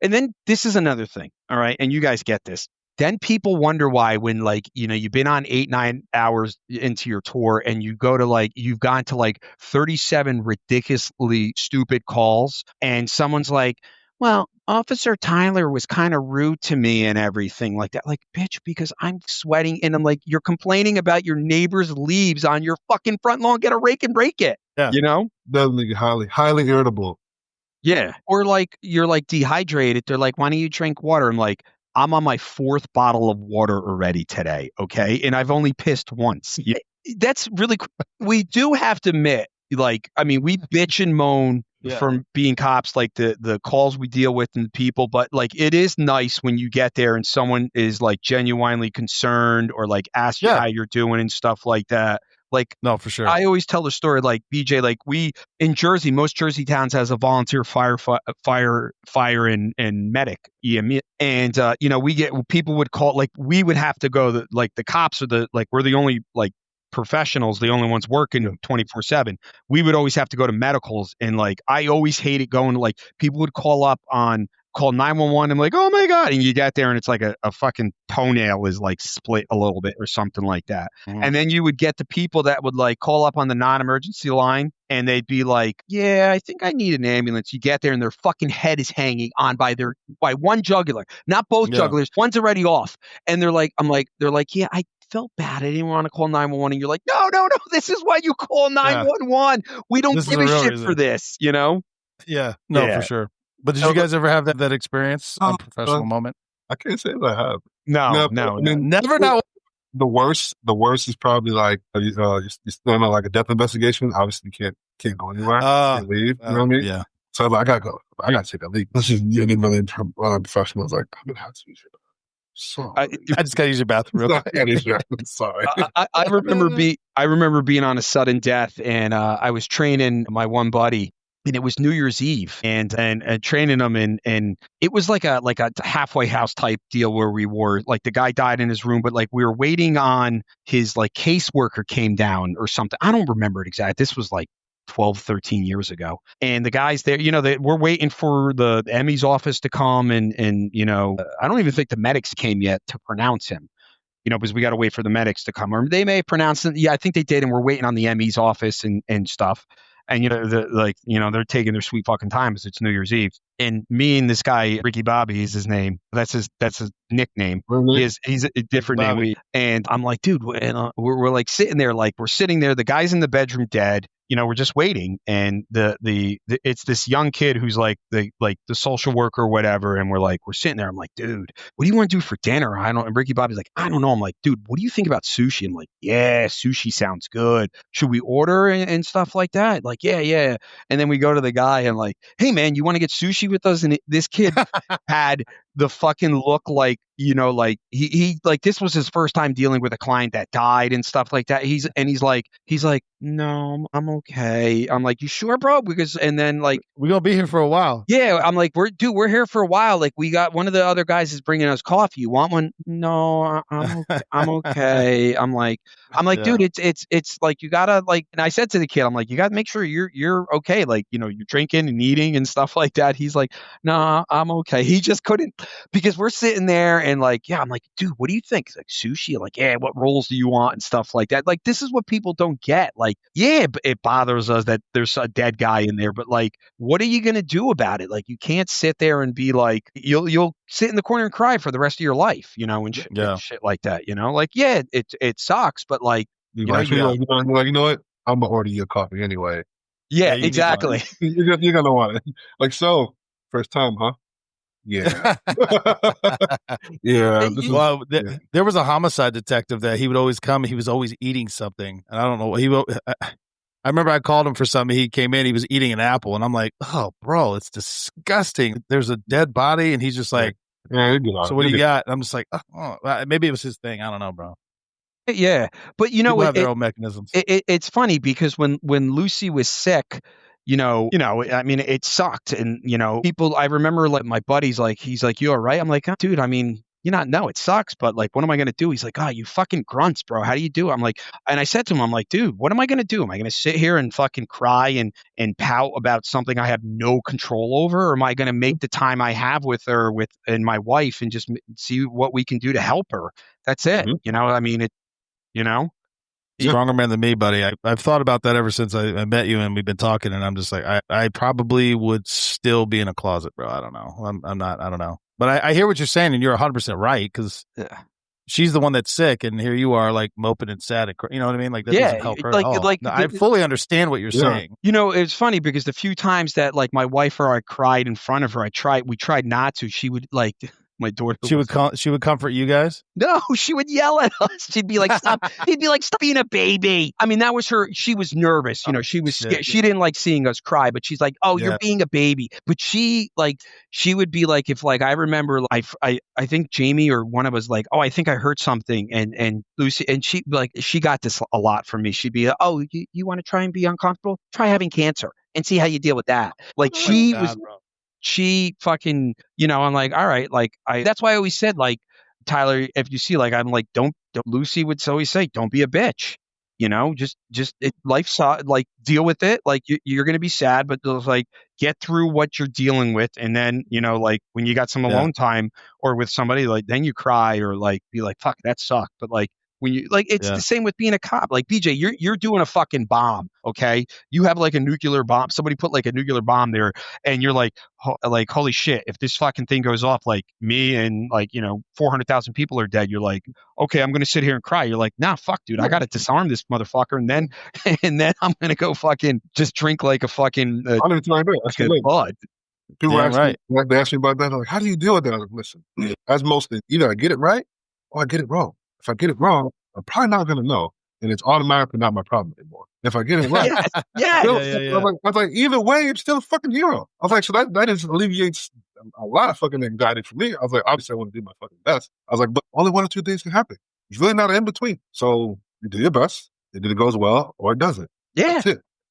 then this is another thing. All right. And you guys get this. Then people wonder why when you've been on 8-9 hours into your tour and you go to you've gone to 37 ridiculously stupid calls and someone's like, well, Officer Tyler was kind of rude to me and everything like that. Bitch, because I'm sweating and I'm you're complaining about your neighbor's leaves on your fucking front lawn. Get a rake and rake it. Yeah. That'll make you highly irritable. Yeah. Or you're dehydrated. They're like, why don't you drink water? I'm I'm on my 4th bottle of water already today, okay? And I've only pissed once. Yeah. That's really we do have to admit, we bitch and moan from being cops, the calls we deal with and people, but it is nice when you get there and someone is genuinely concerned or asks you how you're doing and stuff like that. No, for sure. I always tell the story BJ, we in Jersey, most Jersey towns has a volunteer fire and medic EME. And people would call we would have to go the cops are we're the only professionals, the only ones working 24/7. We would always have to go to medicals and I always hated going to people would call 911. I'm like, oh my God. And you get there and it's a fucking toenail is split a little bit or something like that. Mm-hmm. And then you would get the people that would call up on the non-emergency line and they'd be like, yeah, I think I need an ambulance. You get there and their fucking head is hanging on by one jugular, not both jugulars. One's already off. And they're like, yeah, I felt bad. I didn't want to call 911. And you're like, no, this is why you call 911. We don't give a shit for this, Yeah, no, for sure. But did you guys ever have that experience, unprofessional moment? I can't say that I have. No. Never know. The worst is probably you're still in a death investigation. Obviously, you can't go anywhere. Can't leave. You know what I mean? Yeah. So I gotta go. I gotta take a leave. This is getting really professional. I'm gonna have to use it. Sorry. I just gotta use your bathroom. Sorry. I remember being on a sudden death, and I was training my one buddy. And it was New Year's Eve and training them and it was like a halfway house type deal where we were the guy died in his room, but we were waiting on his caseworker came down or something. I don't remember it exactly. This was 12, 13 years ago. And the guys there, we're waiting for the ME's office to come and I don't even think the medics came yet to pronounce him. Because we got to wait for the medics to come. Or they may have pronounced it. Yeah, I think they did. And we're waiting on the ME's office and stuff. And, they're taking their sweet fucking time because it's New Year's Eve. And me and this guy, Ricky Bobby is his name. That's his nickname. Really? He's a different name. And I'm like, dude, we're sitting there, we're sitting there. The guy's in the bedroom dead. We're just waiting. And it's this young kid who's the social worker or whatever. And we're sitting there. I'm like, dude, what do you want to do for dinner? And Ricky Bobby's like, I don't know. I'm like, dude, what do you think about sushi? I'm like, yeah, sushi sounds good. Should we order and stuff like that? Yeah. And then we go to the guy and hey man, you want to get sushi with us? And this kid had the fucking look he this was his first time dealing with a client that died and stuff like that. He's like, no, I'm okay. I'm like, you sure, bro? Because and then we're gonna be here for a while. Yeah, I'm like, we're here for a while. We got one of the other guys is bringing us coffee. You want one? No, I'm okay. I'm like, I'm like, Yeah. dude, it's like you gotta like. And I said to the kid, I'm like, you gotta make sure you're okay. Like, you know, you're drinking and eating and stuff like that. He's like, nah, I'm okay. He just couldn't because we're sitting there and like, yeah, I'm like, dude, what do you think? He's like, sushi. I'm like, yeah, what rolls do you want and stuff like that. Like, this is what people don't get. Like, yeah, it bothers us that there's a dead guy in there, but like, what are you gonna do about it? Like, you can't sit there and be like, you'll sit in the corner and cry for the rest of your life, you know, and, and Yeah. shit like that, you know, like, yeah, it sucks, but like, You you know, like, you know what? I'm gonna order you a coffee anyway. yeah, you need exactly. You're gonna want it. Like, so first time, huh? Yeah. Yeah. This is, Well, yeah. there was a homicide detective that he would always come. He was always eating something, and I don't know. I remember I called him for something. He came in. He was eating an apple, and I'm like, "Oh, bro, it's disgusting. There's a dead body," and he's just like, Yeah, you know, "So what do you got?" And I'm just like, "Oh, maybe it was his thing. I don't know, bro." Yeah, but you know, People have their own mechanisms. it's funny because when Lucy was sick, I mean, it sucked, and you know, people. I remember like my buddies, like he's like, "You all right?" I'm like, oh, "Dude, I mean, no, it sucks, but like, what am I gonna do?" He's like, "Oh, you fucking grunts, bro. How do you do?" I'm like, and I said to him, I'm like, "Dude, what am I gonna do? Am I gonna sit here and fucking cry and pout about something I have no control over, or am I gonna make the time I have with her and my wife and just see what we can do to help her? That's it. Mhm. You know, I mean, you know." Yeah. Stronger man than me, buddy. I've thought about that ever since I met you and we've been talking, and I'm just like, I probably would still be in a closet, bro. I don't know. I'm not. I don't know. But I hear what you're saying, and you're 100% right because Yeah. she's the one that's sick, and here you are, like moping and sad. You know what I mean? Like that Yeah, doesn't help her like at all. like No, I fully understand what you're saying. you know, it's funny because the few times that like my wife or I cried in front of her, we tried not to. She would like my daughter. She would comfort you guys. No, she would yell at us. She'd be like, "Stop!" He'd be like, "Stop being a baby." I mean, that was her. She was nervous. You know, she was scared. She didn't like seeing us cry, but she's like, "Oh, you're being a baby." But she would be like, if like I remember, I think Jamie or one of us like, "Oh, I think I heard something," and Lucy and she got this a lot from me. She'd be like, "Oh, you want to try and be uncomfortable? Try having cancer and see how you deal with that." Like she fucking, I'm like, all right, like that's why I always said, like, Tyler, if you see, like, I'm like, don't Lucy would always say, don't be a bitch, life's like, deal with it. Like you're going to be sad, but just like get through what you're dealing with. And then, like when you got some alone time or with somebody, like then you cry or like, be like, fuck, that sucked. But like, when you like, it's the same with being a cop. Like BJ, you're doing a fucking bomb. Okay. You have like a nuclear bomb. Somebody put like a nuclear bomb there and you're like, holy shit, if this fucking thing goes off, like me and like, 400,000 people are dead. You're like, okay, I'm going to sit here and cry. You're like, nah, fuck dude, I got to disarm this motherfucker. And then, I'm going to go fucking just drink like a fucking, blood. People they ask me about that. They're like, how do you deal with that? I'm like, listen, as most things, either I get it right or I get it wrong. If I get it wrong, I'm probably not going to know. And it's automatically not my problem anymore. If I get it right, I was like, either way, I'm still a fucking hero. I was like, so that just alleviates a lot of fucking anxiety for me. I was like, obviously I want to do my fucking best. I was like, but only one or two things can happen. It's really not an in between. So you do your best. Either it goes well or it doesn't. Yeah.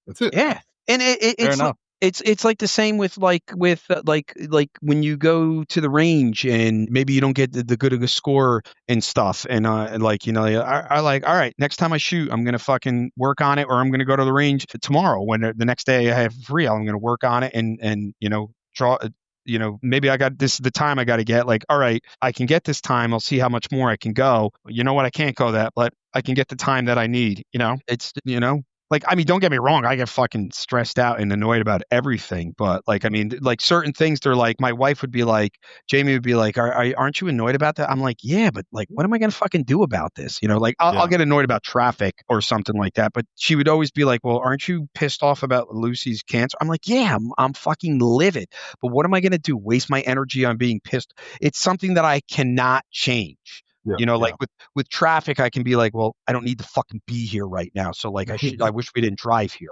That's it. Yeah. And it's like, it's like the same with like when you go to the range and maybe you don't get the good of a score and stuff and like I like, all right, next time I shoot I'm gonna fucking work on it, or I'm gonna go to the range tomorrow when the next day I have free, I'm gonna work on it and draw. Maybe I got this the time I got to get, like, all right, I can get this time, I'll see how much more I can go. You know what, I can't go that, but I can get the time that I need. It's like, I mean, don't get me wrong, I get fucking stressed out and annoyed about everything. But like, I mean, like certain things, they're like, my wife would be like, Jamie would be like, aren't you annoyed about that? I'm like, yeah, but like, what am I going to fucking do about this? Like I'll get annoyed about traffic or something like that. But she would always be like, well, aren't you pissed off about Lucy's cancer? I'm like, yeah, I'm fucking livid. But what am I going to do? Waste my energy on being pissed? It's something that I cannot change. Like with traffic, I can be like, well, I don't need to fucking be here right now. So like, I wish we didn't drive here,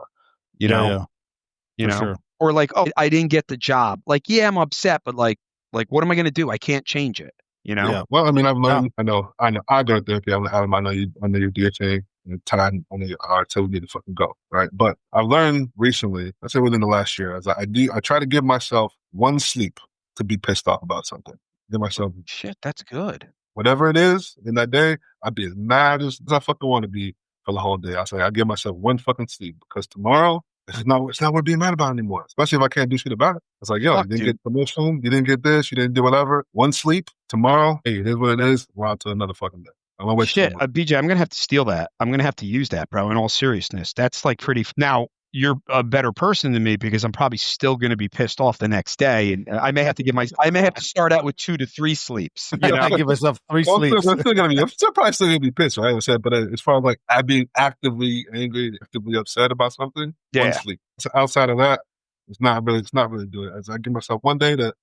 Sure. Or like, oh, I didn't get the job. Like, yeah, I'm upset, but like, what am I going to do? I can't change it, Yeah. Well, I mean, I've learned, I know I go to therapy. I know you do your thing. And time, I know you are, so we need to fucking go. Right. But I've learned recently, let's say within the last year, I try to give myself one sleep to be pissed off about something. Give myself shit. That's good. whatever it is in that day, I'd be as mad as I fucking want to be for the whole day. I say I give myself one fucking sleep because tomorrow it's not worth being mad about anymore. Especially if I can't do shit about it. It's like, yo, Fuck, you didn't dude. get promotion, you didn't get this, you didn't do whatever. One sleep tomorrow. Hey, it is what it is. We're on to another fucking day. I'm gonna wait. Shit, BJ, I'm gonna have to steal that. I'm gonna have to use that, bro. In all seriousness, that's like pretty. Now you're a better person than me because I'm probably still gonna be pissed off the next day, and I may have to start out with 2 to 3 sleeps. You know, I give myself 3 sleeps. I'm probably still gonna be pissed, right? I said, but as far as like I being actively angry, actively upset about something, one sleep. So outside of that, it's not really doing it. As I give myself one day to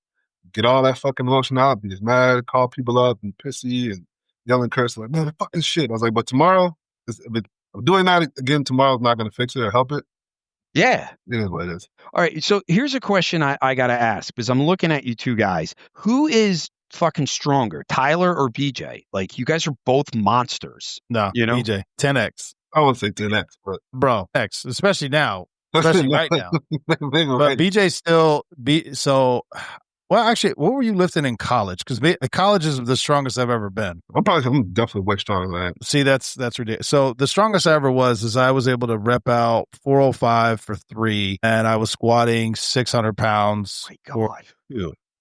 get all that fucking emotion out, be just mad, call people up and pissy and yelling, cursing, like, man, fuck this shit. I was like, but tomorrow, if I'm doing that again, tomorrow's not going to fix it or help it. Yeah. It is what it is. All right. So here's a question I got to ask because I'm looking at you two guys. Who is fucking stronger, Tyler or BJ? Like, you guys are both monsters. No, you know? BJ, 10x. I wouldn't say 10x, but. Bro, X, especially now. Especially right now. But BJ still, well, actually, what were you lifting in college? Because college is the strongest I've ever been. I'm definitely way stronger than that. See, that's ridiculous. So the strongest I ever was I was able to rep out 405 for 3, and I was squatting 600 pounds. My God.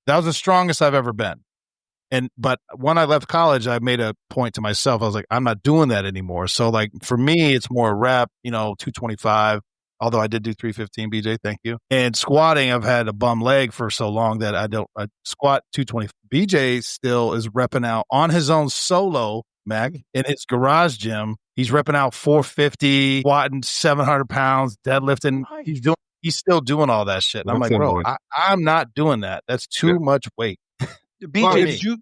That was the strongest I've ever been. But when I left college, I made a point to myself. I was like, I'm not doing that anymore. So like for me, it's more rep, 225. Although I did do 315, BJ, thank you. And squatting, I've had a bum leg for so long that I squat 220. BJ still is repping out on his own solo, Mac, in his garage gym. He's repping out 450, squatting 700 pounds, deadlifting. He's still doing all that shit. And I'm like, bro, I'm not doing that. That's too much weight. BJ,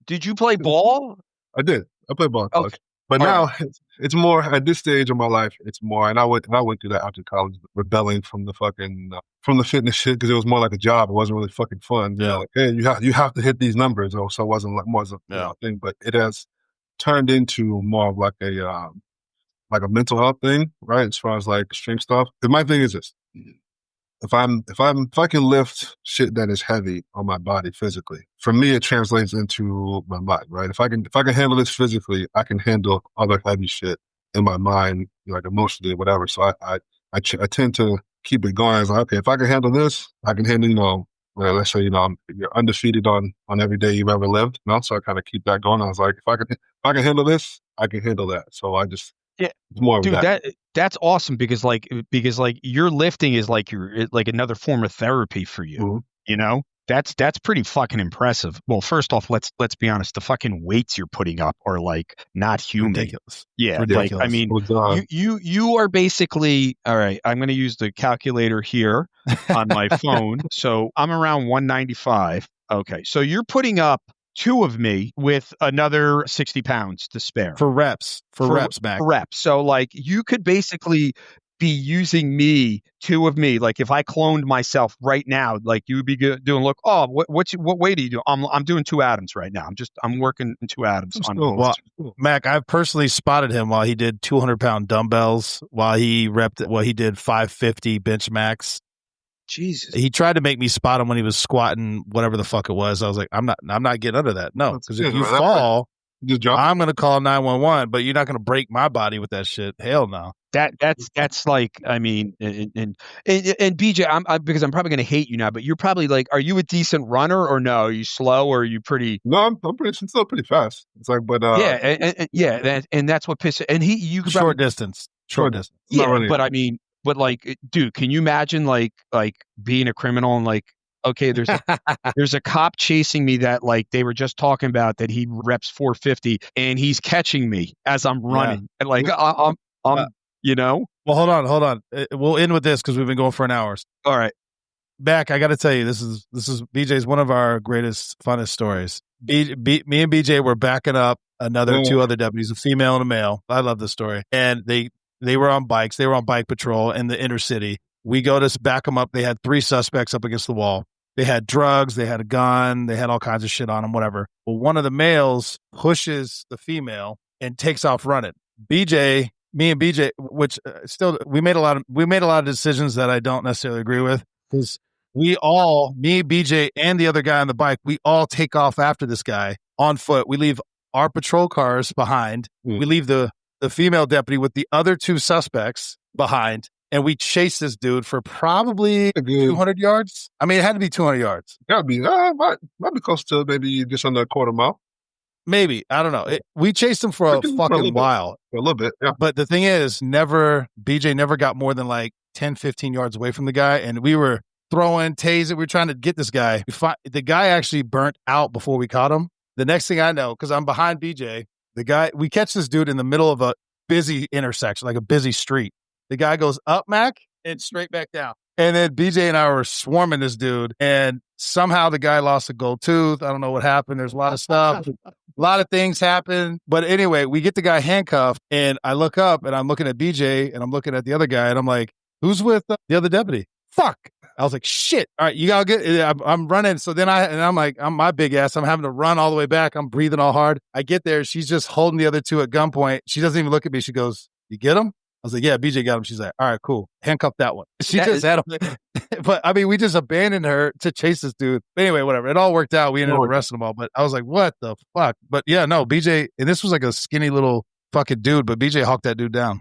did you play ball? I did. I played ball. Okay. But now it's more at this stage of my life. It's more, and I went through that after college, rebelling from the fitness shit because it was more like a job. It wasn't really fucking fun. Yeah. Like, hey, you have to hit these numbers, or so it wasn't like more as a thing. But it has turned into more of like a mental health thing, right? As far as like extreme stuff. Because my thing is this: if I can lift shit that is heavy on my body physically, for me it translates into my mind, right? If I can handle this physically, I can handle other heavy shit in my mind, like emotionally, whatever. So I tend to keep it going. As like, okay, if I can handle this, I can handle, let's say, you're undefeated on every day you've ever lived. So I kind of keep that going. I was like, if I can handle this, I can handle that. So I just it's more dude, of that. That's awesome because your lifting is like another form of therapy for you. Mm-hmm. That's pretty fucking impressive. Well, first off, let's be honest. The fucking weights you're putting up are like not human. Ridiculous. Yeah, ridiculous. Like I mean, you are basically all right. I'm going to use the calculator here on my phone. So I'm around 195. Okay, so you're putting up 2 of me with another 60 pounds to spare for reps. For reps, Mac. For reps. So like you could basically be using 2 of me. Like if I cloned myself right now, like you would be doing. Look, what weight do you do? I'm doing 2 Adams right now. I'm working in 2 Adams. Well, Mac, I've personally spotted him while he did 200-pound dumbbells, while he did 550 bench max. Jesus. He tried to make me spot him when he was squatting whatever the fuck it was. I was like, I'm not getting under that. No, because if you fall, I'm going to call 911, but you're not going to break my body with that shit. Hell no. That's like, I mean, and BJ, because I'm probably going to hate you now, but you're probably like, are you a decent runner or no? Are you slow or are you pretty? No, I'm still pretty fast. It's like, but and that's what pisses. And you could short distance. Yeah, but I mean. But like, dude, can you imagine like being a criminal and like, okay, there's a cop chasing me that like they were just talking about that he reps 450 and he's catching me as I'm running and like I'm Well, hold on. We'll end with this because we've been going for an hour. All right, Back. I got to tell you, this is BJ's one of our greatest, funnest stories. Me and BJ were backing up another 2 other deputies, a female and a male. I love this story, and They were on bikes. They were on bike patrol in the inner city. We go to back them up. They had 3 suspects up against the wall. They had drugs. They had a gun. They had all kinds of shit on them, whatever. Well, one of the males pushes the female and takes off running. Me and BJ, which we made a lot of decisions that I don't necessarily agree with, because me, BJ, and the other guy on the bike, we all take off after this guy on foot. We leave our patrol cars behind. We leave the female deputy with the other 2 suspects behind. And we chased this dude for probably 200 yards. I mean, it had to be 200 yards. Gotta be, might be close to maybe just under a quarter mile. Maybe. I don't know. We chased him for a fucking while. For a little bit, yeah. But the thing is, BJ never got more than like 10, 15 yards away from the guy. And we were throwing, tasing. We were trying to get this guy. The guy actually burnt out before we caught him. The next thing I know, because I'm behind BJ, we catch this dude in the middle of a busy intersection, like a busy street. The guy goes up, Mac, and straight back down. And then BJ and I were swarming this dude, and somehow the guy lost a gold tooth. I don't know what happened. There's a lot of stuff. A lot of things happen. But anyway, we get the guy handcuffed, and I look up, and I'm looking at BJ, and I'm looking at the other guy, and I'm like, who's with the other deputy? Fuck. I was like, shit. All right, you gotta get. I'm running. So then I'm like, I'm my big ass. I'm having to run all the way back. I'm breathing all hard. I get there. She's just holding the other 2 at gunpoint. She doesn't even look at me. She goes, "You get him?" I was like, yeah, BJ got him. She's like, all right, cool. Handcuff that one. She just had him. But I mean, we just abandoned her to chase this dude. But anyway, whatever. It all worked out. We ended up arresting them all. But I was like, what the fuck? But yeah, no, BJ, and this was like a skinny little fucking dude, but BJ hawked that dude down.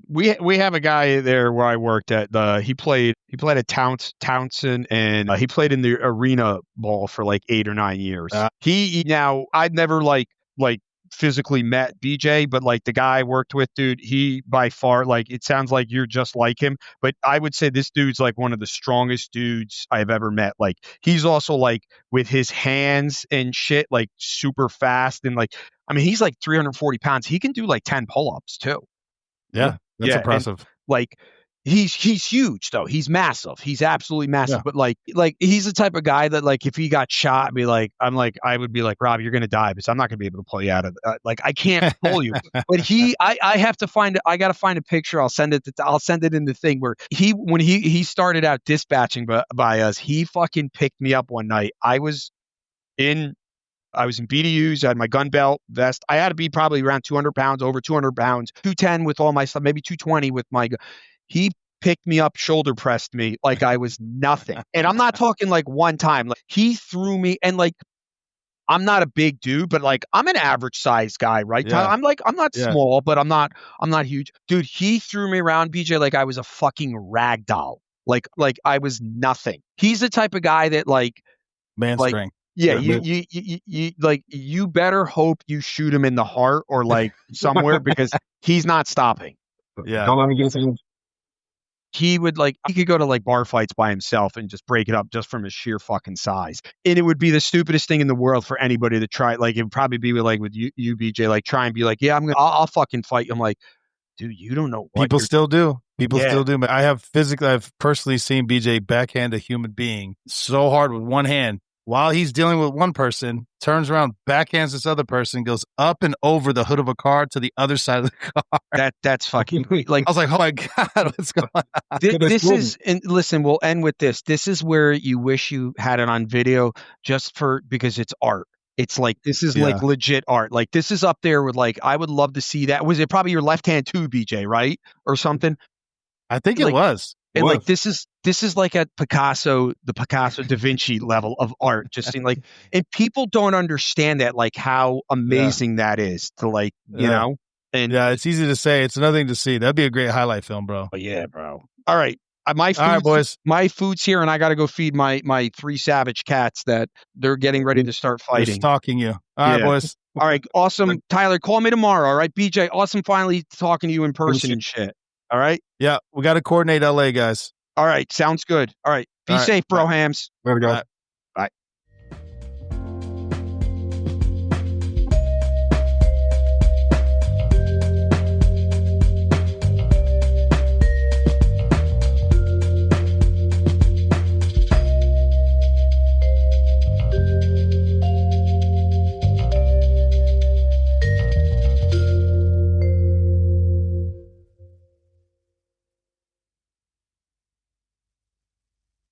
We have a guy there where I worked at. He played at Townsend, and he played in the arena ball for like 8 or 9 years. Now I'd never like physically met BJ, but like the guy I worked with, dude, he by far, like, it sounds like you're just like him, but I would say this dude's like one of the strongest dudes I've ever met. Like, he's also like with his hands and shit, like super fast. And like, I mean, he's like 340 pounds. He can do like 10 pull-ups too. Yeah. That's impressive. And, like, he's huge though. He's massive. He's absolutely massive. Yeah. But like he's the type of guy that like if he got shot, I would be like, Rob, you're gonna die because I'm not gonna be able to pull you out of like I can't pull you. But I have to find I gotta find a picture. I'll send it in the thing where when he started out dispatching by us, he fucking picked me up one night. I was in BDUs. I had my gun belt, vest. I had to be probably around 200 pounds, over 200 pounds, 210 with all my stuff, maybe 220 with my. He picked me up, shoulder pressed me like I was nothing. And I'm not talking like one time. Like, he threw me, and like, I'm not a big dude, but like, I'm an average size guy, right? Yeah. I'm not small, but I'm not huge. Dude, he threw me around, BJ, like I was a fucking rag doll. Like I was nothing. He's the type of guy that like man strength. Yeah, you better hope you shoot him in the heart or like somewhere because he's not stopping. Yeah. Don't let me get anything. He could go to like bar fights by himself and just break it up just from his sheer fucking size. And it would be the stupidest thing in the world for anybody to try. Like, it would probably be with you, BJ, like try and be like, yeah, I'll fucking fight you. I'm like, dude, you don't know what people still do. People still do. I've personally seen BJ backhand a human being so hard with one hand while he's dealing with one person, turns around, backhands this other person, goes up and over the hood of a car to the other side of the car. That's fucking like. I was like, oh my God, what's going on? This is, and listen, we'll end with this. This is where you wish you had it on video because it's art. It's like, this is like legit art. Like, this is up there with like, I would love to see that. Was it probably your left hand too, BJ, right? Or something? I think it was. And like, this is like at the Picasso Da Vinci level of art, just seeing like, and people don't understand that, like how amazing that is to like, you know, and it's easy to say. It's another thing to see. That'd be a great highlight film, bro. Oh yeah, bro. All right. All right, boys. My food's here, and I got to go feed my 3 savage cats that they're getting ready to start fighting. They're stalking you. All right, boys. All right. Awesome. Tyler, call me tomorrow. All right. BJ, awesome finally talking to you in person and shit. All right. Yeah. We got to coordinate LA, guys. All right. Sounds good. All right. Be safe, bro hams. There we go.